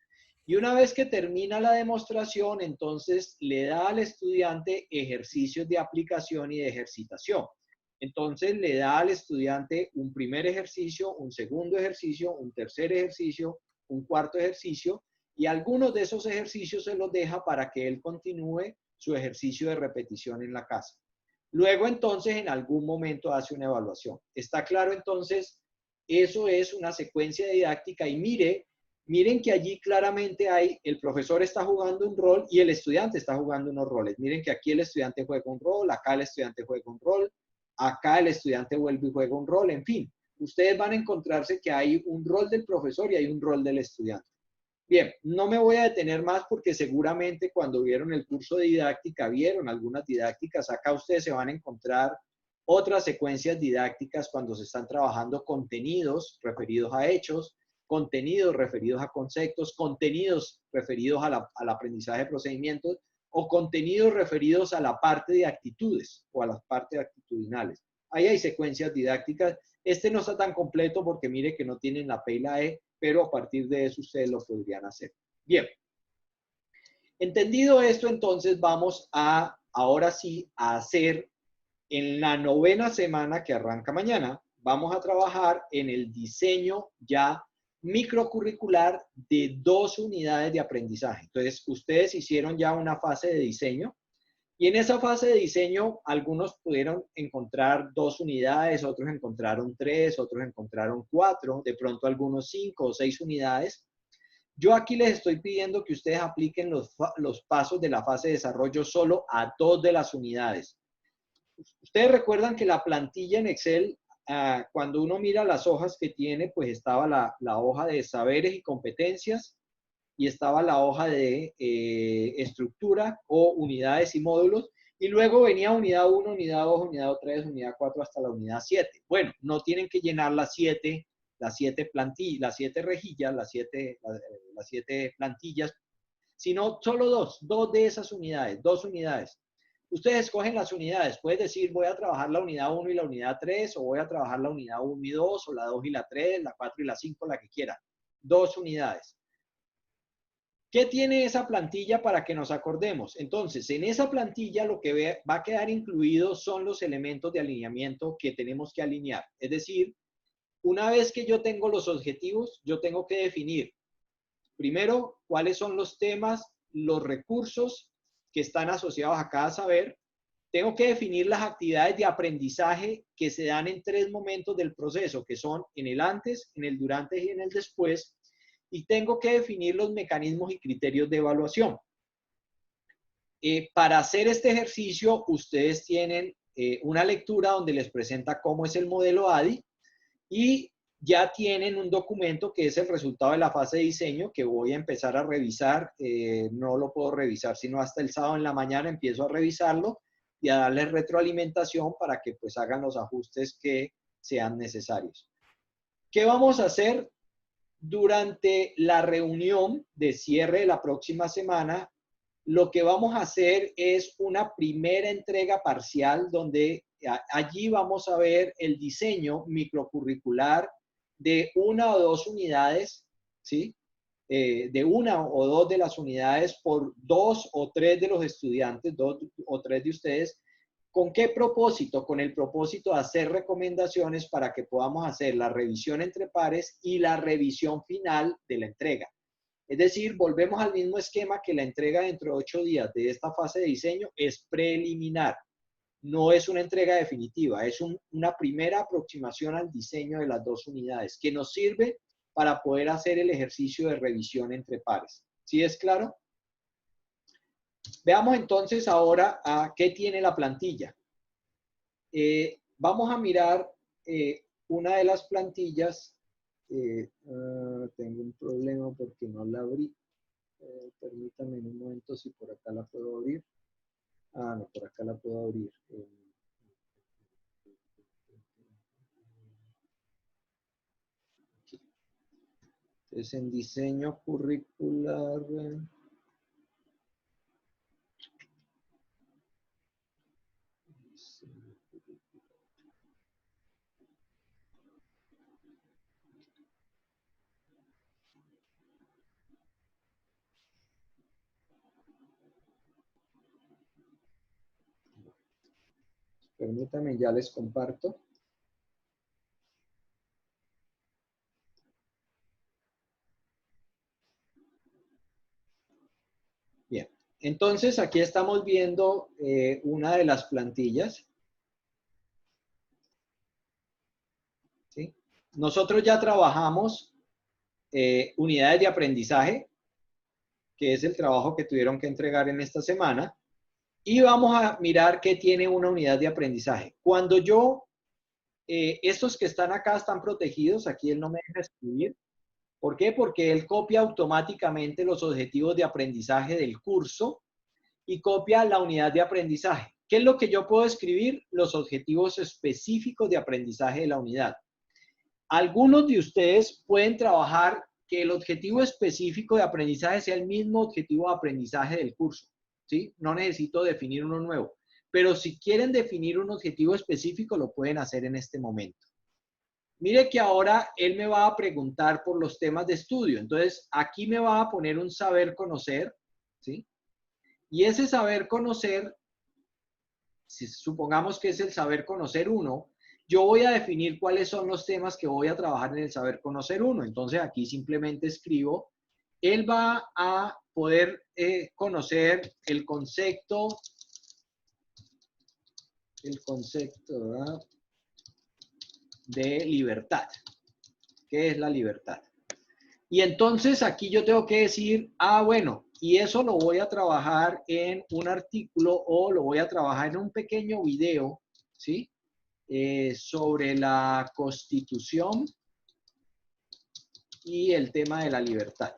y una vez que termina la demostración, entonces le da al estudiante ejercicios de aplicación y de ejercitación. Entonces le da al estudiante un primer ejercicio, un segundo ejercicio, un tercer ejercicio, un cuarto ejercicio, y algunos de esos ejercicios se los deja para que él continúe su ejercicio de repetición en la casa. Luego, entonces, en algún momento hace una evaluación. ¿Está claro? Entonces, eso es una secuencia didáctica y miren que allí claramente el profesor está jugando un rol y el estudiante está jugando unos roles. Miren que aquí el estudiante juega un rol, acá el estudiante juega un rol, acá el estudiante vuelve y juega un rol, en fin. Ustedes van a encontrarse que hay un rol del profesor y hay un rol del estudiante. Bien, no me voy a detener más porque seguramente cuando vieron el curso de didáctica, vieron algunas didácticas. Acá ustedes se van a encontrar otras secuencias didácticas cuando se están trabajando contenidos referidos a hechos, contenidos referidos a conceptos, contenidos referidos al aprendizaje de procedimientos o contenidos referidos a la parte de actitudes o a las partes actitudinales. Ahí hay secuencias didácticas. Este no está tan completo porque mire que no tienen la P y la E, pero a partir de eso ustedes lo podrían hacer. Bien. Entendido esto, entonces vamos ahora sí, a hacer en la 9ª semana que arranca mañana, vamos a trabajar en el diseño ya microcurricular de 2 unidades de aprendizaje. Entonces, ustedes hicieron ya una fase de diseño y en esa fase de diseño algunos pudieron encontrar 2 unidades, otros encontraron 3, otros encontraron 4, de pronto algunos 5 o 6 unidades. Yo aquí les estoy pidiendo que ustedes apliquen los pasos de la fase de desarrollo solo a 2 de las unidades. Ustedes recuerdan que la plantilla en Excel, cuando uno mira las hojas que tiene, pues estaba la hoja de saberes y competencias y estaba la hoja de estructura o unidades y módulos, y luego venía unidad 1, unidad 2, unidad 3, unidad 4 hasta la unidad 7. Bueno, no tienen que llenar las 7 plantillas, las 7 rejillas, las 7 plantillas, sino solo 2 de esas unidades, 2 unidades. Ustedes escogen las unidades, puedes decir voy a trabajar la unidad 1 y la unidad 3, o voy a trabajar la unidad 1 y 2, o la 2 y la 3, la 4 y la 5, la que quieran. 2 unidades. ¿Qué tiene esa plantilla para que nos acordemos? Entonces, en esa plantilla lo que va a quedar incluido son los elementos de alineamiento que tenemos que alinear. Es decir, una vez que yo tengo los objetivos, yo tengo que definir, primero, cuáles son los temas, los recursos que están asociados a cada saber. Tengo que definir las actividades de aprendizaje que se dan en 3 momentos del proceso, que son en el antes, en el durante y en el después. Y tengo que definir los mecanismos y criterios de evaluación. Para hacer este ejercicio, ustedes tienen una lectura donde les presenta cómo es el modelo ADI y ya tienen un documento que es el resultado de la fase de diseño que voy a empezar a revisar. No lo puedo revisar sino hasta el sábado en la mañana, empiezo a revisarlo y a darles retroalimentación para que pues hagan los ajustes que sean necesarios. ¿Qué vamos a hacer? Durante la reunión de cierre de la próxima semana, lo que vamos a hacer es una primera entrega parcial donde allí vamos a ver el diseño microcurricular de 1 o 2 unidades, ¿sí? De 1 o 2 de las unidades por 2 o 3 de los estudiantes, 2 o 3 de ustedes. ¿Con qué propósito? Con el propósito de hacer recomendaciones para que podamos hacer la revisión entre pares y la revisión final de la entrega. Es decir, volvemos al mismo esquema que la entrega dentro de 8 días de esta fase de diseño es preliminar. No es una entrega definitiva, es una primera aproximación al diseño de las 2 unidades que nos sirve para poder hacer el ejercicio de revisión entre pares. ¿Sí es claro? Veamos entonces ahora a qué tiene la plantilla. Vamos a mirar una de las plantillas, tengo un problema porque no la abrí. Permítame un momento si por acá la puedo abrir. Ah, no, por acá la puedo abrir. Entonces, en diseño curricular. Permítame, ya les comparto. Bien, entonces aquí estamos viendo una de las plantillas. ¿Sí? Nosotros ya trabajamos unidades de aprendizaje, que es el trabajo que tuvieron que entregar en esta semana, y vamos a mirar qué tiene una unidad de aprendizaje. Cuando estos que están acá están protegidos, aquí él no me deja escribir. ¿Por qué? Porque él copia automáticamente los objetivos de aprendizaje del curso y copia la unidad de aprendizaje. ¿Qué es lo que yo puedo escribir? Los objetivos específicos de aprendizaje de la unidad. Algunos de ustedes pueden trabajar que el objetivo específico de aprendizaje sea el mismo objetivo de aprendizaje del curso, ¿sí? No necesito definir uno nuevo, pero si quieren definir un objetivo específico, lo pueden hacer en este momento. Mire que ahora él me va a preguntar por los temas de estudio. Entonces, aquí me va a poner un saber conocer, ¿sí? Y ese saber conocer, si supongamos que es el saber conocer 1, yo voy a definir cuáles son los temas que voy a trabajar en el saber conocer 1. Entonces, aquí simplemente escribo, él va a poder conocer el concepto, ¿verdad?, de libertad. ¿Qué es la libertad? Y entonces aquí yo tengo que decir, bueno, y eso lo voy a trabajar en un artículo o lo voy a trabajar en un pequeño video, ¿sí? Sobre la Constitución y el tema de la libertad.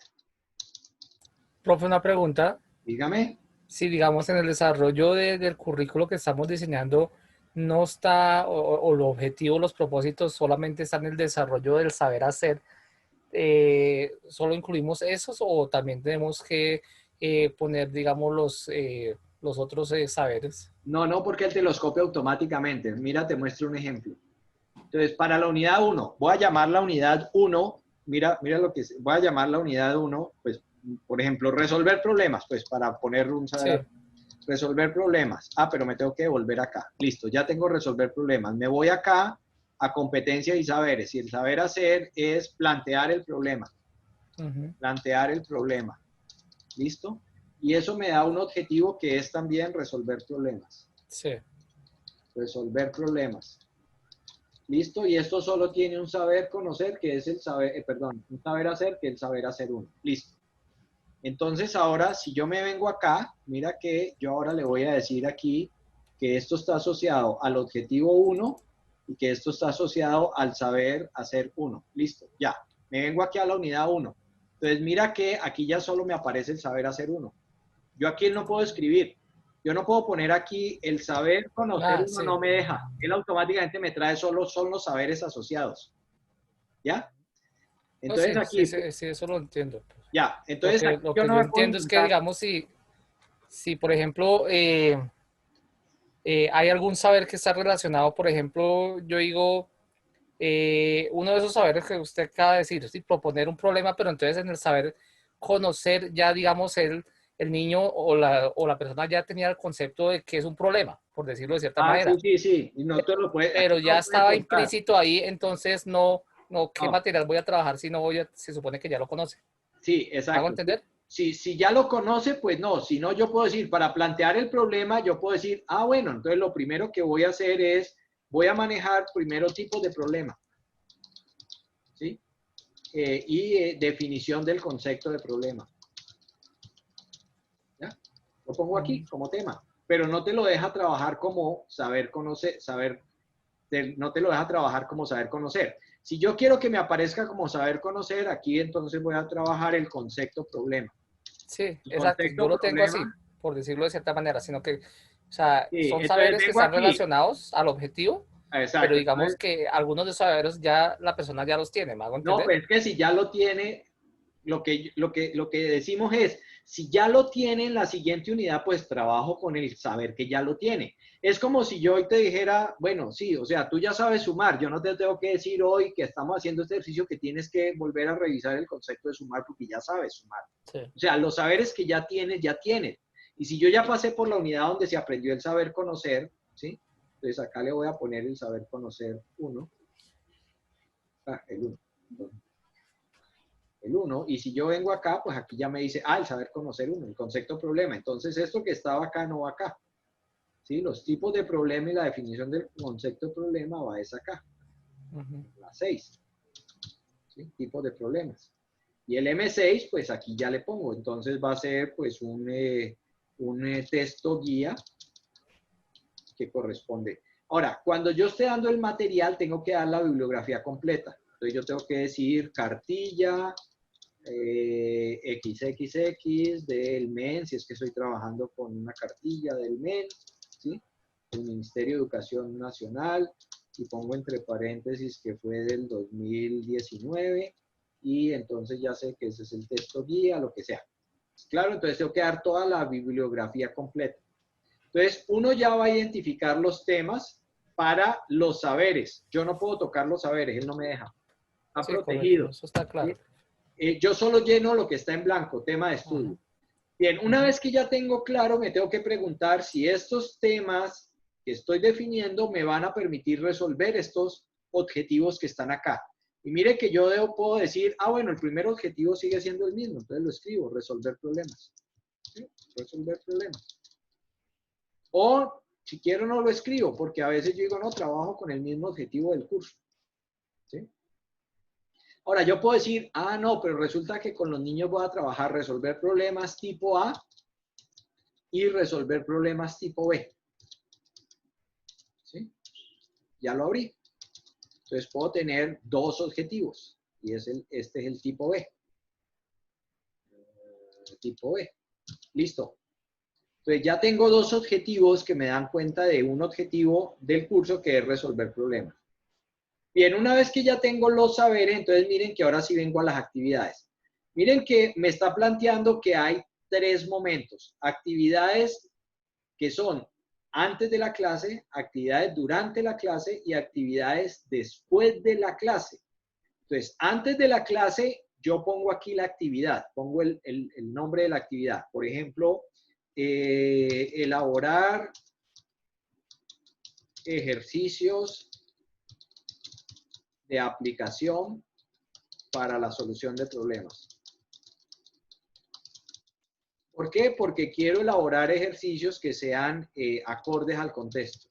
Profe, una pregunta.
Dígame.
Si, digamos, en el desarrollo del currículo que estamos diseñando, no está, o los objetivos, los propósitos solamente están en el desarrollo del saber hacer, ¿solo incluimos esos o también tenemos que poner, digamos, los otros saberes?
No, porque él te los copia automáticamente. Mira, te muestro un ejemplo. Entonces, para la unidad 1, voy a llamar la unidad 1, mira lo que voy a llamar la unidad 1, pues, por ejemplo, resolver problemas, pues, para poner un saber. Sí. Resolver problemas. Pero me tengo que volver acá. Listo, ya tengo resolver problemas. Me voy acá a competencias y saberes. Y el saber hacer es plantear el problema. Plantear el problema. ¿Listo? Y eso me da un objetivo que es también resolver problemas.
Sí.
Resolver problemas. ¿Listo? Y esto solo tiene un saber conocer, que es el saber, un saber hacer, que es el saber hacer 1. Listo. Entonces ahora, si yo me vengo acá, mira que yo ahora le voy a decir aquí que esto está asociado al objetivo 1 y que esto está asociado al saber hacer 1. Listo, ya. Me vengo aquí a la unidad 1. Entonces mira que aquí ya solo me aparece el saber hacer 1. Yo aquí no puedo escribir. Yo no puedo poner aquí el saber conocer 1, sí. No me deja. Él automáticamente me trae son los saberes asociados. ¿Ya? Entonces
sí,
aquí...
Sí, eso lo entiendo.
Ya, entonces
lo que yo entiendo es que, digamos, si por ejemplo, hay algún saber que está relacionado, por ejemplo, yo digo, uno de esos saberes que usted acaba de decir, ¿sí? Proponer un problema, pero entonces en el saber conocer, ya digamos, el niño o la persona ya tenía el concepto de que es un problema, por decirlo de cierta manera.
Sí. Y no te lo puede,
pero ya estaba implícito ahí, entonces ¿qué material voy a trabajar si se supone que ya lo conoce?
Sí, exacto.
¿Hago entender?
Si ya lo conoce, pues no. Si no, yo puedo decir, para plantear el problema, yo puedo decir, bueno, entonces lo primero que voy a hacer es, voy a manejar primero tipos de problema. ¿Sí? Y definición del concepto de problema. ¿Ya? Lo pongo aquí como tema, pero no te lo deja trabajar como saber conocer, saber no te lo deja trabajar como saber conocer. Si yo quiero que me aparezca como saber conocer, aquí entonces voy a trabajar el concepto problema.
Sí, exacto. Yo lo tengo así, por decirlo de cierta manera, sino que, o sea,
sí,
son saberes que están relacionados al objetivo, exacto, pero digamos que algunos de esos saberes ya la persona ya los tiene, ¿me hago entender?
No, pues es que si ya lo tiene, lo que decimos es, si ya lo tiene en la siguiente unidad, pues trabajo con el saber que ya lo tiene. Es como si yo hoy te dijera, bueno, sí, o sea, tú ya sabes sumar, yo no te tengo que decir hoy que estamos haciendo este ejercicio que tienes que volver a revisar el concepto de sumar porque ya sabes sumar. Sí. O sea, los saberes que ya tienes. Y si yo ya pasé por la unidad donde se aprendió el saber conocer, ¿sí? Entonces acá le voy a poner el saber conocer 1. El 1. El 1, y si yo vengo acá, pues aquí ya me dice, el saber conocer 1, el concepto problema. Entonces, esto que estaba acá no va acá. ¿Sí? Los tipos de problema y la definición del concepto de problema va es acá. La 6. ¿Sí? Tipos de problemas. Y el M6, pues aquí ya le pongo. Entonces, va a ser, pues, un texto guía que corresponde. Ahora, cuando yo esté dando el material, tengo que dar la bibliografía completa. Entonces, yo tengo que decir cartilla, XXX del MEN, si es que estoy trabajando con una cartilla del MEN, ¿sí? El Ministerio de Educación Nacional, y pongo entre paréntesis que fue del 2019, y entonces ya sé que ese es el texto guía, lo que sea. Claro, entonces tengo que dar toda la bibliografía completa. Entonces, uno ya va a identificar los temas para los saberes. Yo no puedo tocar los saberes, él no me deja. Está protegido.
Correcto, eso está claro.
Yo solo lleno lo que está en blanco, tema de estudio. Bien, una vez que ya tengo claro, me tengo que preguntar si estos temas que estoy definiendo me van a permitir resolver estos objetivos que están acá. Y mire que yo puedo decir, bueno, el primer objetivo sigue siendo el mismo, entonces lo escribo, resolver problemas. ¿Sí? Resolver problemas. O, si quiero, no lo escribo, porque a veces yo digo, no, trabajo con el mismo objetivo del curso. ¿Sí? Ahora, yo puedo decir, no, pero resulta que con los niños voy a trabajar resolver problemas tipo A y resolver problemas tipo B. ¿Sí? Ya lo abrí. Entonces, puedo tener dos objetivos. Y este es el tipo B. Tipo B. Listo. Entonces, ya tengo dos objetivos que me dan cuenta de un objetivo del curso que es resolver problemas. Bien, una vez que ya tengo los saberes, entonces miren que ahora sí vengo a las actividades. Miren que me está planteando que hay 3 momentos. Actividades que son antes de la clase, actividades durante la clase y actividades después de la clase. Entonces, antes de la clase, yo pongo aquí la actividad, pongo el nombre de la actividad. Por ejemplo, elaborar ejercicios de aplicación para la solución de problemas. ¿Por qué? Porque quiero elaborar ejercicios que sean acordes al contexto.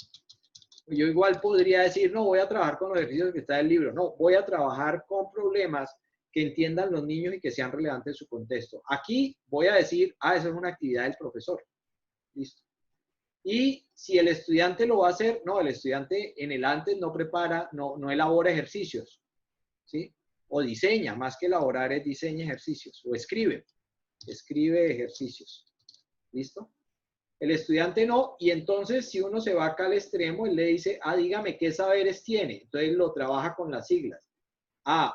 Yo igual podría decir, no, voy a trabajar con los ejercicios que está en el libro. No, voy a trabajar con problemas que entiendan los niños y que sean relevantes en su contexto. Aquí voy a decir, esa es una actividad del profesor. Listo. Y si el estudiante lo va a hacer, no, el estudiante en el antes no prepara, no elabora ejercicios, ¿sí? O diseña, más que elaborar es diseña ejercicios, o escribe ejercicios, ¿listo? El estudiante no, y entonces si uno se va acá al extremo, él le dice, dígame qué saberes tiene, entonces lo trabaja con las siglas.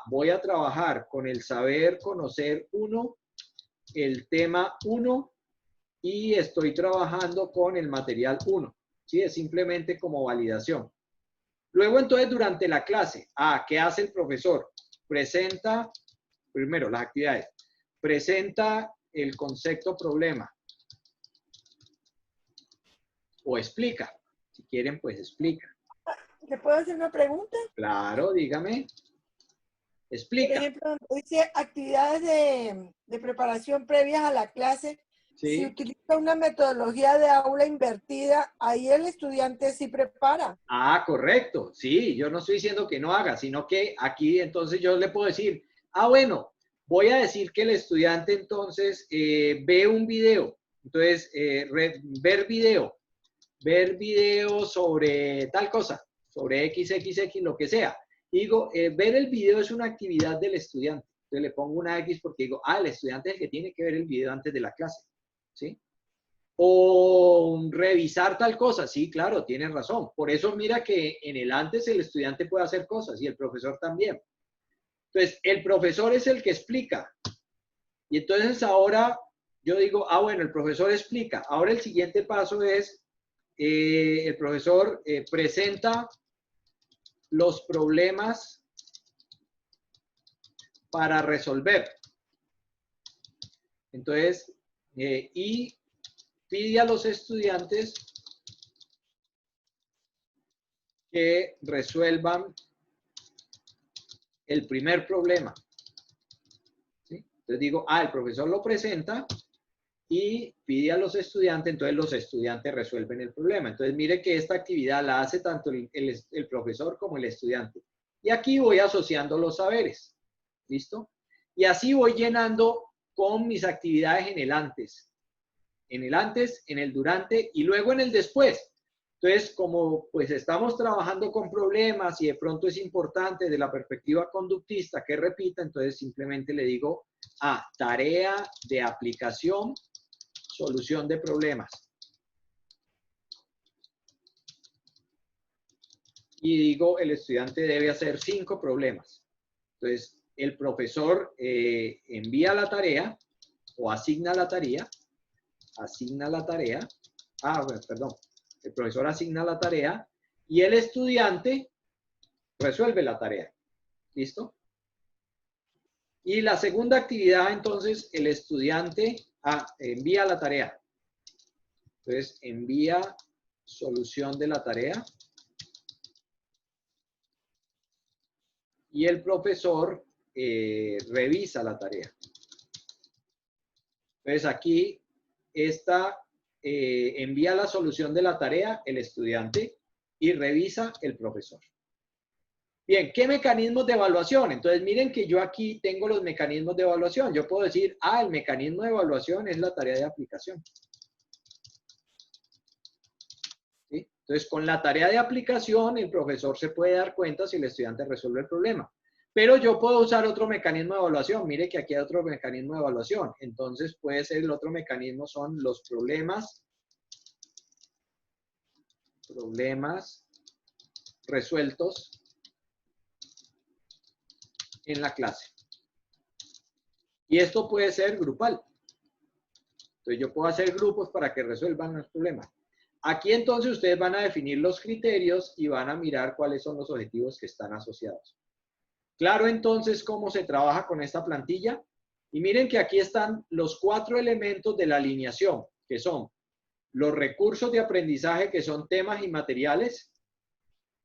Voy a trabajar con el saber conocer 1, el tema 1, y estoy trabajando con el material 1, ¿sí? Es simplemente como validación. Luego, entonces, durante la clase, ¿qué hace el profesor? Presenta, primero, las actividades. Presenta el concepto problema. O explica. Si quieren, pues explica.
¿Le puedo hacer una pregunta?
Claro, dígame. Explica.
Por ejemplo, dice actividades de preparación previas a la clase. Sí. Si utiliza una metodología de aula invertida, ahí el estudiante sí prepara.
Correcto. Sí, yo no estoy diciendo que no haga, sino que aquí entonces yo le puedo decir, bueno, voy a decir que el estudiante entonces ve un video. Entonces, ver video sobre tal cosa. sobre X, lo que sea. Digo, ver el video es una actividad del estudiante. Entonces le pongo una X porque digo, el estudiante es el que tiene que ver el video antes de la clase, ¿sí? O revisar tal cosa, sí, claro, tienes razón. Por eso mira que en el antes el estudiante puede hacer cosas y el profesor también. Entonces, el profesor es el que explica. Y entonces ahora yo digo, bueno, el profesor explica. Ahora el siguiente paso es, el profesor presenta los problemas para resolver. Entonces, y pide a los estudiantes que resuelvan el primer problema. ¿Sí? Entonces digo, el profesor lo presenta y pide a los estudiantes, entonces los estudiantes resuelven el problema. Entonces mire que esta actividad la hace tanto el profesor como el estudiante. Y aquí voy asociando los saberes. ¿Listo? Y así voy llenando con mis actividades en el antes. En el antes, en el durante y luego en el después. Entonces, como pues estamos trabajando con problemas y de pronto es importante de la perspectiva conductista que repita, entonces simplemente le digo tarea de aplicación, solución de problemas. Y digo, el estudiante debe hacer 5 problemas. Entonces, el profesor envía la tarea o asigna la tarea. El profesor asigna la tarea y el estudiante resuelve la tarea. ¿Listo? Y la segunda actividad, entonces, el estudiante envía la tarea. Entonces, envía solución de la tarea. Y el profesor revisa la tarea. Entonces, aquí envía la solución de la tarea el estudiante y revisa el profesor. Bien, ¿qué mecanismos de evaluación? Entonces, miren que yo aquí tengo los mecanismos de evaluación. Yo puedo decir, el mecanismo de evaluación es la tarea de aplicación. ¿Sí? Entonces, con la tarea de aplicación, el profesor se puede dar cuenta si el estudiante resuelve el problema. Pero yo puedo usar otro mecanismo de evaluación. Mire que aquí hay otro mecanismo de evaluación. Entonces, puede ser el otro mecanismo son los problemas resueltos en la clase. Y esto puede ser grupal. Entonces, yo puedo hacer grupos para que resuelvan los problemas. Aquí, entonces, ustedes van a definir los criterios y van a mirar cuáles son los objetivos que están asociados. Claro, entonces, ¿cómo se trabaja con esta plantilla? Y miren que aquí están los 4 elementos de la alineación, que son los recursos de aprendizaje, que son temas y materiales,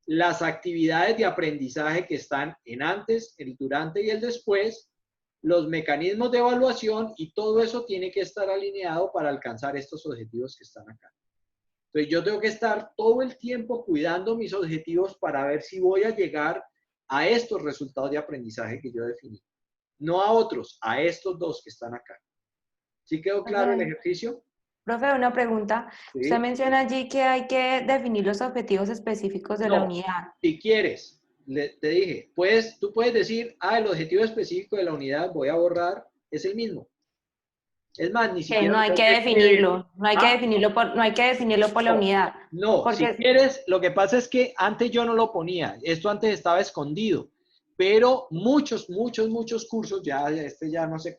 las actividades de aprendizaje que están en antes, el durante y el después, los mecanismos de evaluación y todo eso tiene que estar alineado para alcanzar estos objetivos que están acá. Entonces, yo tengo que estar todo el tiempo cuidando mis objetivos para ver si voy a llegar a estos resultados de aprendizaje que yo definí. No a otros, a estos 2 que están acá. ¿Sí quedó claro el ejercicio?
Profe, una pregunta.
¿Sí?
Usted menciona allí que hay que definir los objetivos específicos de la unidad.
Si quieres, te dije, tú puedes decir, el objetivo específico de la unidad voy a borrar, es el mismo. Es más, ni siquiera...
no hay que definirlo, no hay que definirlo por la unidad.
No, porque... si quieres, lo que pasa es que antes yo no lo ponía, esto antes estaba escondido, pero muchos cursos, ya no sé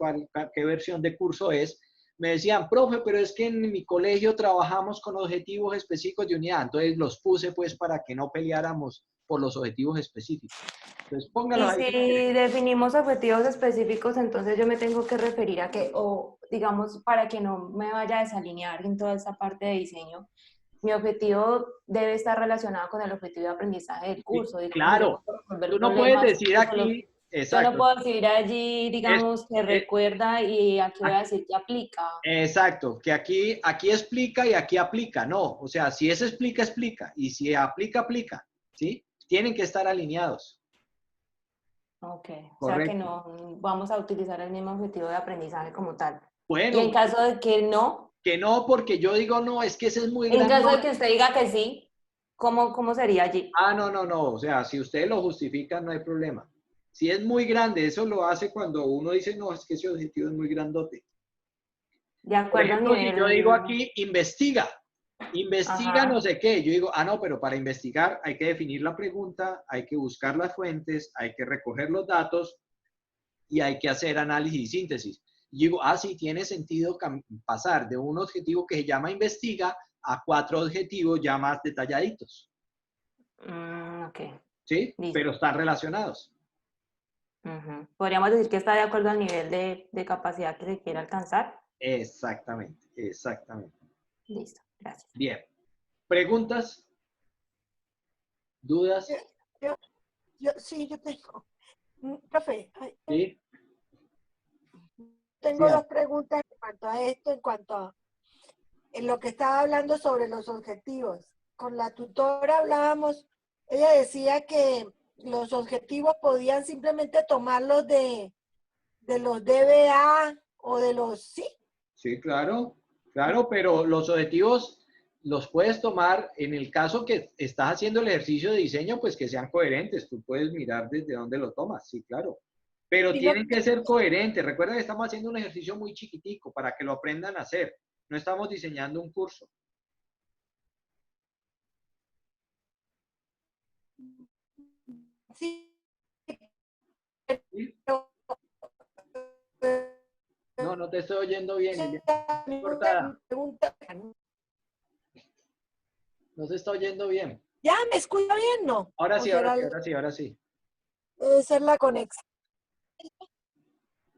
qué versión de curso es, me decían, profe, pero es que en mi colegio trabajamos con objetivos específicos de unidad, entonces los puse pues para que no peleáramos por los objetivos específicos. Entonces póngalo ahí.
Y si definimos objetivos específicos, entonces yo me tengo que referir a que, o digamos, para que no me vaya a desalinear en toda esta parte de diseño, mi objetivo debe estar relacionado con el objetivo de aprendizaje del curso.
Sí, claro, tú no puedes decir aquí... Exacto.
Yo no puedo decir allí, digamos, que recuerda y aquí voy a decir que aplica.
Exacto, que aquí explica y aquí aplica. No, o sea, si es explica, explica. Y si aplica, aplica. ¿Sí? Tienen que estar alineados.
Ok, correcto. O sea que no vamos a utilizar el mismo objetivo de aprendizaje como tal.
Bueno.
Y en caso de que no.
Que no, porque yo digo, no, es que ese es muy grande.
En caso de que usted diga que sí.
¿Cómo sería allí?
Ah, no. O sea, si ustedes lo justifican, no hay problema. Si es muy grande, eso lo hace cuando uno dice, no, es que ese objetivo es muy grandote.
De
Por
acuerdo al
ejemplo, si yo digo
nivel...
aquí, investiga
Ajá.
no sé qué, yo digo, ah, no, pero para investigar hay que definir la pregunta, hay que buscar las fuentes, hay que recoger los datos y hay que hacer análisis y síntesis. Y digo, ah, sí, tiene sentido pasar de un objetivo que se llama investiga a 4 objetivos ya más detalladitos.
Ok.
¿Sí?
Listo.
Pero están relacionados.
Podríamos decir que está de acuerdo al nivel de capacidad que se quiere alcanzar.
Exactamente.
Listo, gracias.
Bien. ¿Preguntas? ¿Dudas?
Sí, yo tengo. Profe,
¿Sí?
tengo dos preguntas en cuanto a esto, en lo que estaba hablando sobre los objetivos. Con la tutora hablábamos, ella decía que los objetivos podían simplemente tomarlos de los DBA o de los, ¿sí?
Sí, claro, pero los objetivos los puedes tomar en el caso que estás haciendo el ejercicio de diseño, pues que sean coherentes. Tú puedes mirar desde dónde lo tomas, sí, claro. Pero tienen que ser coherentes. Recuerda que estamos haciendo un ejercicio muy chiquitico para que lo aprendan a hacer. No estamos diseñando un curso.
Sí.
¿Sí? No te estoy oyendo bien. Cortada. No se está oyendo bien.
¿Ya me escucha bien, no?
Ahora sí.
Debe ser la conexión.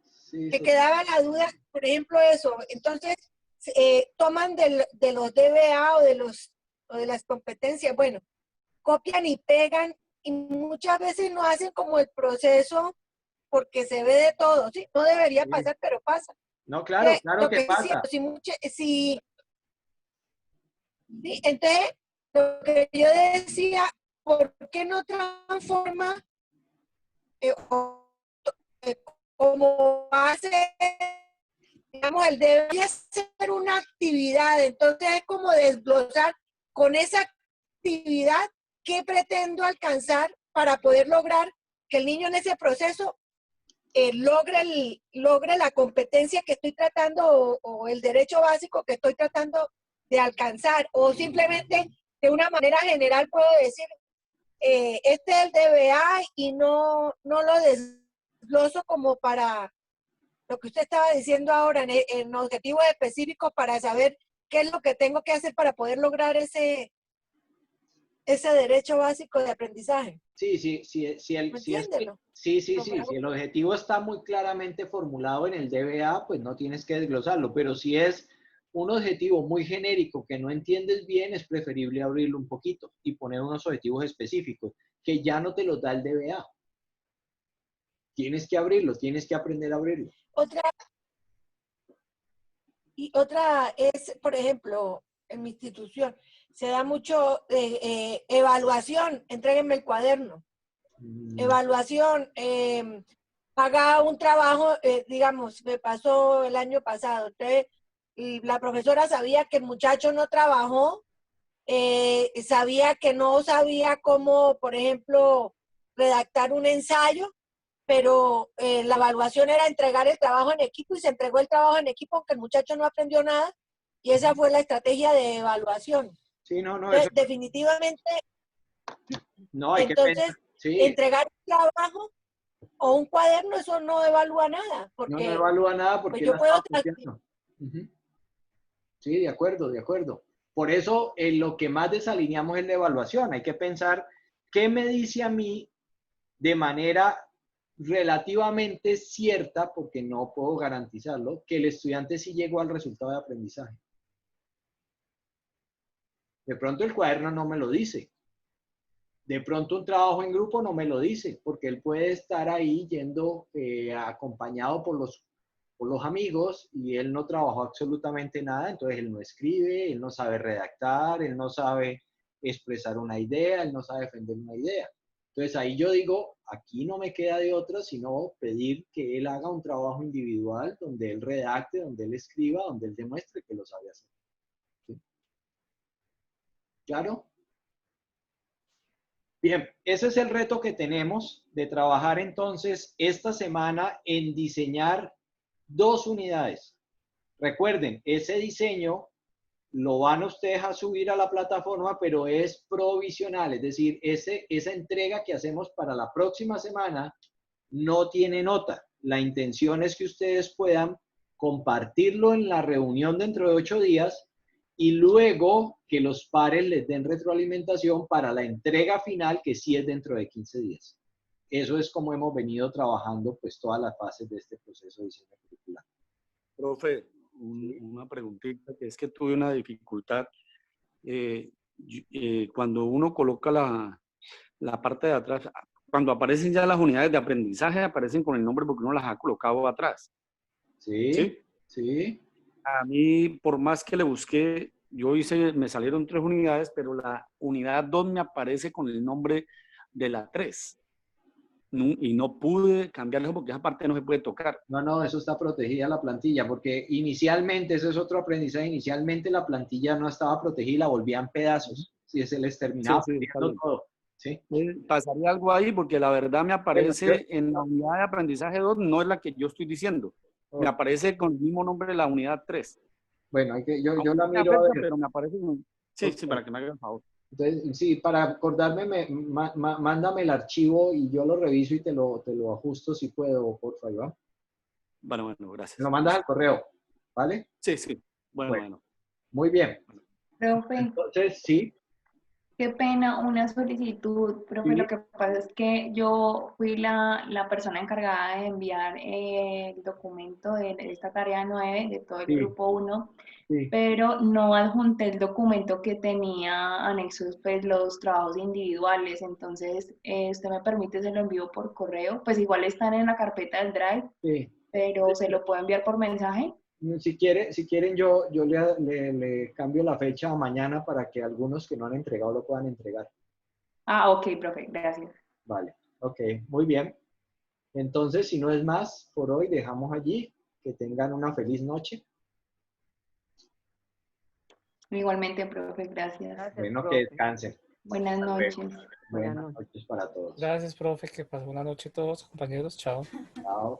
Sí,
Que quedaba la duda, por ejemplo, eso. Entonces, toman de los DBA o de las competencias, bueno, copian y pegan y muchas veces no hacen como el proceso porque se ve de todo, ¿sí? No debería pasar, pero pasa.
No, claro que pasa.
Sí, entonces, lo que yo decía, ¿por qué no transforma como hace, digamos, el debería ser una actividad? Entonces es como desglosar con esa actividad qué pretendo alcanzar para poder lograr que el niño en ese proceso logre la competencia que estoy tratando o el derecho básico que estoy tratando de alcanzar, o simplemente de una manera general puedo decir, este es el DBA y no lo desgloso como para lo que usted estaba diciendo ahora, en objetivos específicos para saber qué es lo que tengo que hacer para poder lograr ese derecho básico de aprendizaje.
Sí, si el objetivo está muy claramente formulado en el DBA, pues no tienes que desglosarlo, pero si es un objetivo muy genérico que no entiendes bien, es preferible abrirlo un poquito y poner unos objetivos específicos que ya no te los da el DBA. Tienes que abrirlo, tienes que aprender a abrirlo.
Otra es, por ejemplo, en mi institución, se da mucho evaluación, entréguenme el cuaderno. Evaluación, haga un trabajo, digamos, me pasó el año pasado. Entonces, la profesora sabía que el muchacho no trabajó, sabía que no sabía cómo, por ejemplo, redactar un ensayo, pero la evaluación era entregar el trabajo en equipo y se entregó el trabajo en equipo aunque el muchacho no aprendió nada y esa fue la estrategia de evaluación.
Sí,
Entonces, definitivamente,
hay
entonces, entregar un trabajo o un cuaderno, eso no evalúa nada. Porque,
no evalúa nada porque
pues yo puedo
Sí, de acuerdo. Por eso, lo que más desalineamos es la evaluación. Hay que pensar qué me dice a mí de manera relativamente cierta, porque no puedo garantizarlo, que el estudiante sí llegó al resultado de aprendizaje. De pronto el cuaderno no me lo dice. De pronto un trabajo en grupo no me lo dice, porque él puede estar ahí yendo acompañado por los amigos y él no trabajó absolutamente nada, entonces él no escribe, él no sabe redactar, él no sabe expresar una idea, él no sabe defender una idea. Entonces ahí yo digo, aquí no me queda de otra sino pedir que él haga un trabajo individual donde él redacte, donde él escriba, donde él demuestre que lo sabe hacer. ¿Sí? ¿Claro? Bien, ese es el reto que tenemos de trabajar entonces esta semana en diseñar 2 unidades. Recuerden, ese diseño lo van ustedes a subir a la plataforma, pero es provisional, es decir, esa entrega que hacemos para la próxima semana no tiene nota. La intención es que ustedes puedan compartirlo en la reunión dentro de 8 días y luego que los pares les den retroalimentación para la entrega final, que sí es dentro de 15 días. Eso es como hemos venido trabajando pues todas las fases de este proceso de diseño curricular.
Profe, una preguntita, que es que tuve una dificultad. Cuando uno coloca la parte de atrás, cuando aparecen ya las unidades de aprendizaje, aparecen con el nombre porque uno las ha colocado atrás.
Sí,
¿Sí?
sí.
A mí, por más que le busqué, me salieron 3 unidades, pero la unidad 2 me aparece con el nombre de la 3. Y no pude cambiarlo porque esa parte no se puede tocar.
No, eso está protegida la plantilla, porque inicialmente, eso es otro aprendizaje, inicialmente la plantilla no estaba protegida, la volvían pedazos. Si se les terminaba perdiendo todo. ¿Sí?
Pasaría algo ahí porque la verdad me aparece en la unidad de aprendizaje 2, no es la que yo estoy diciendo. Me aparece con el mismo nombre de la unidad 3.
Bueno, yo la miro a ver.
Pero me aparece... Sí, sí, para que me hagan el favor.
Entonces, sí, para acordarme, mándame el archivo y yo lo reviso y te lo ajusto si puedo, por favor.
Bueno, gracias.
Lo mandas al correo, ¿vale?
Sí, sí. Bueno.
Muy bien.
Profe.
Entonces, sí.
Qué pena, una solicitud, profe. Sí. Lo que pasa es que yo fui la persona encargada de enviar el documento de esta tarea 9 de todo el grupo 1, pero no adjunté el documento que tenía anexos, pues los trabajos individuales. Entonces, usted me permite, se lo envío por correo, pues igual están en la carpeta del Drive, pero se lo puedo enviar por mensaje.
Si quieren yo le cambio la fecha a mañana para que algunos que no han entregado lo puedan entregar.
Ok, profe, gracias.
Vale, ok, muy bien. Entonces, si no es más, por hoy dejamos allí. Que tengan una feliz noche.
Igualmente, profe, gracias.
Bueno,
profe.
que descansen.
Buenas noches.
Buenas noches para todos.
Gracias, profe, que pasó una noche todos, compañeros. Chao.
Chao.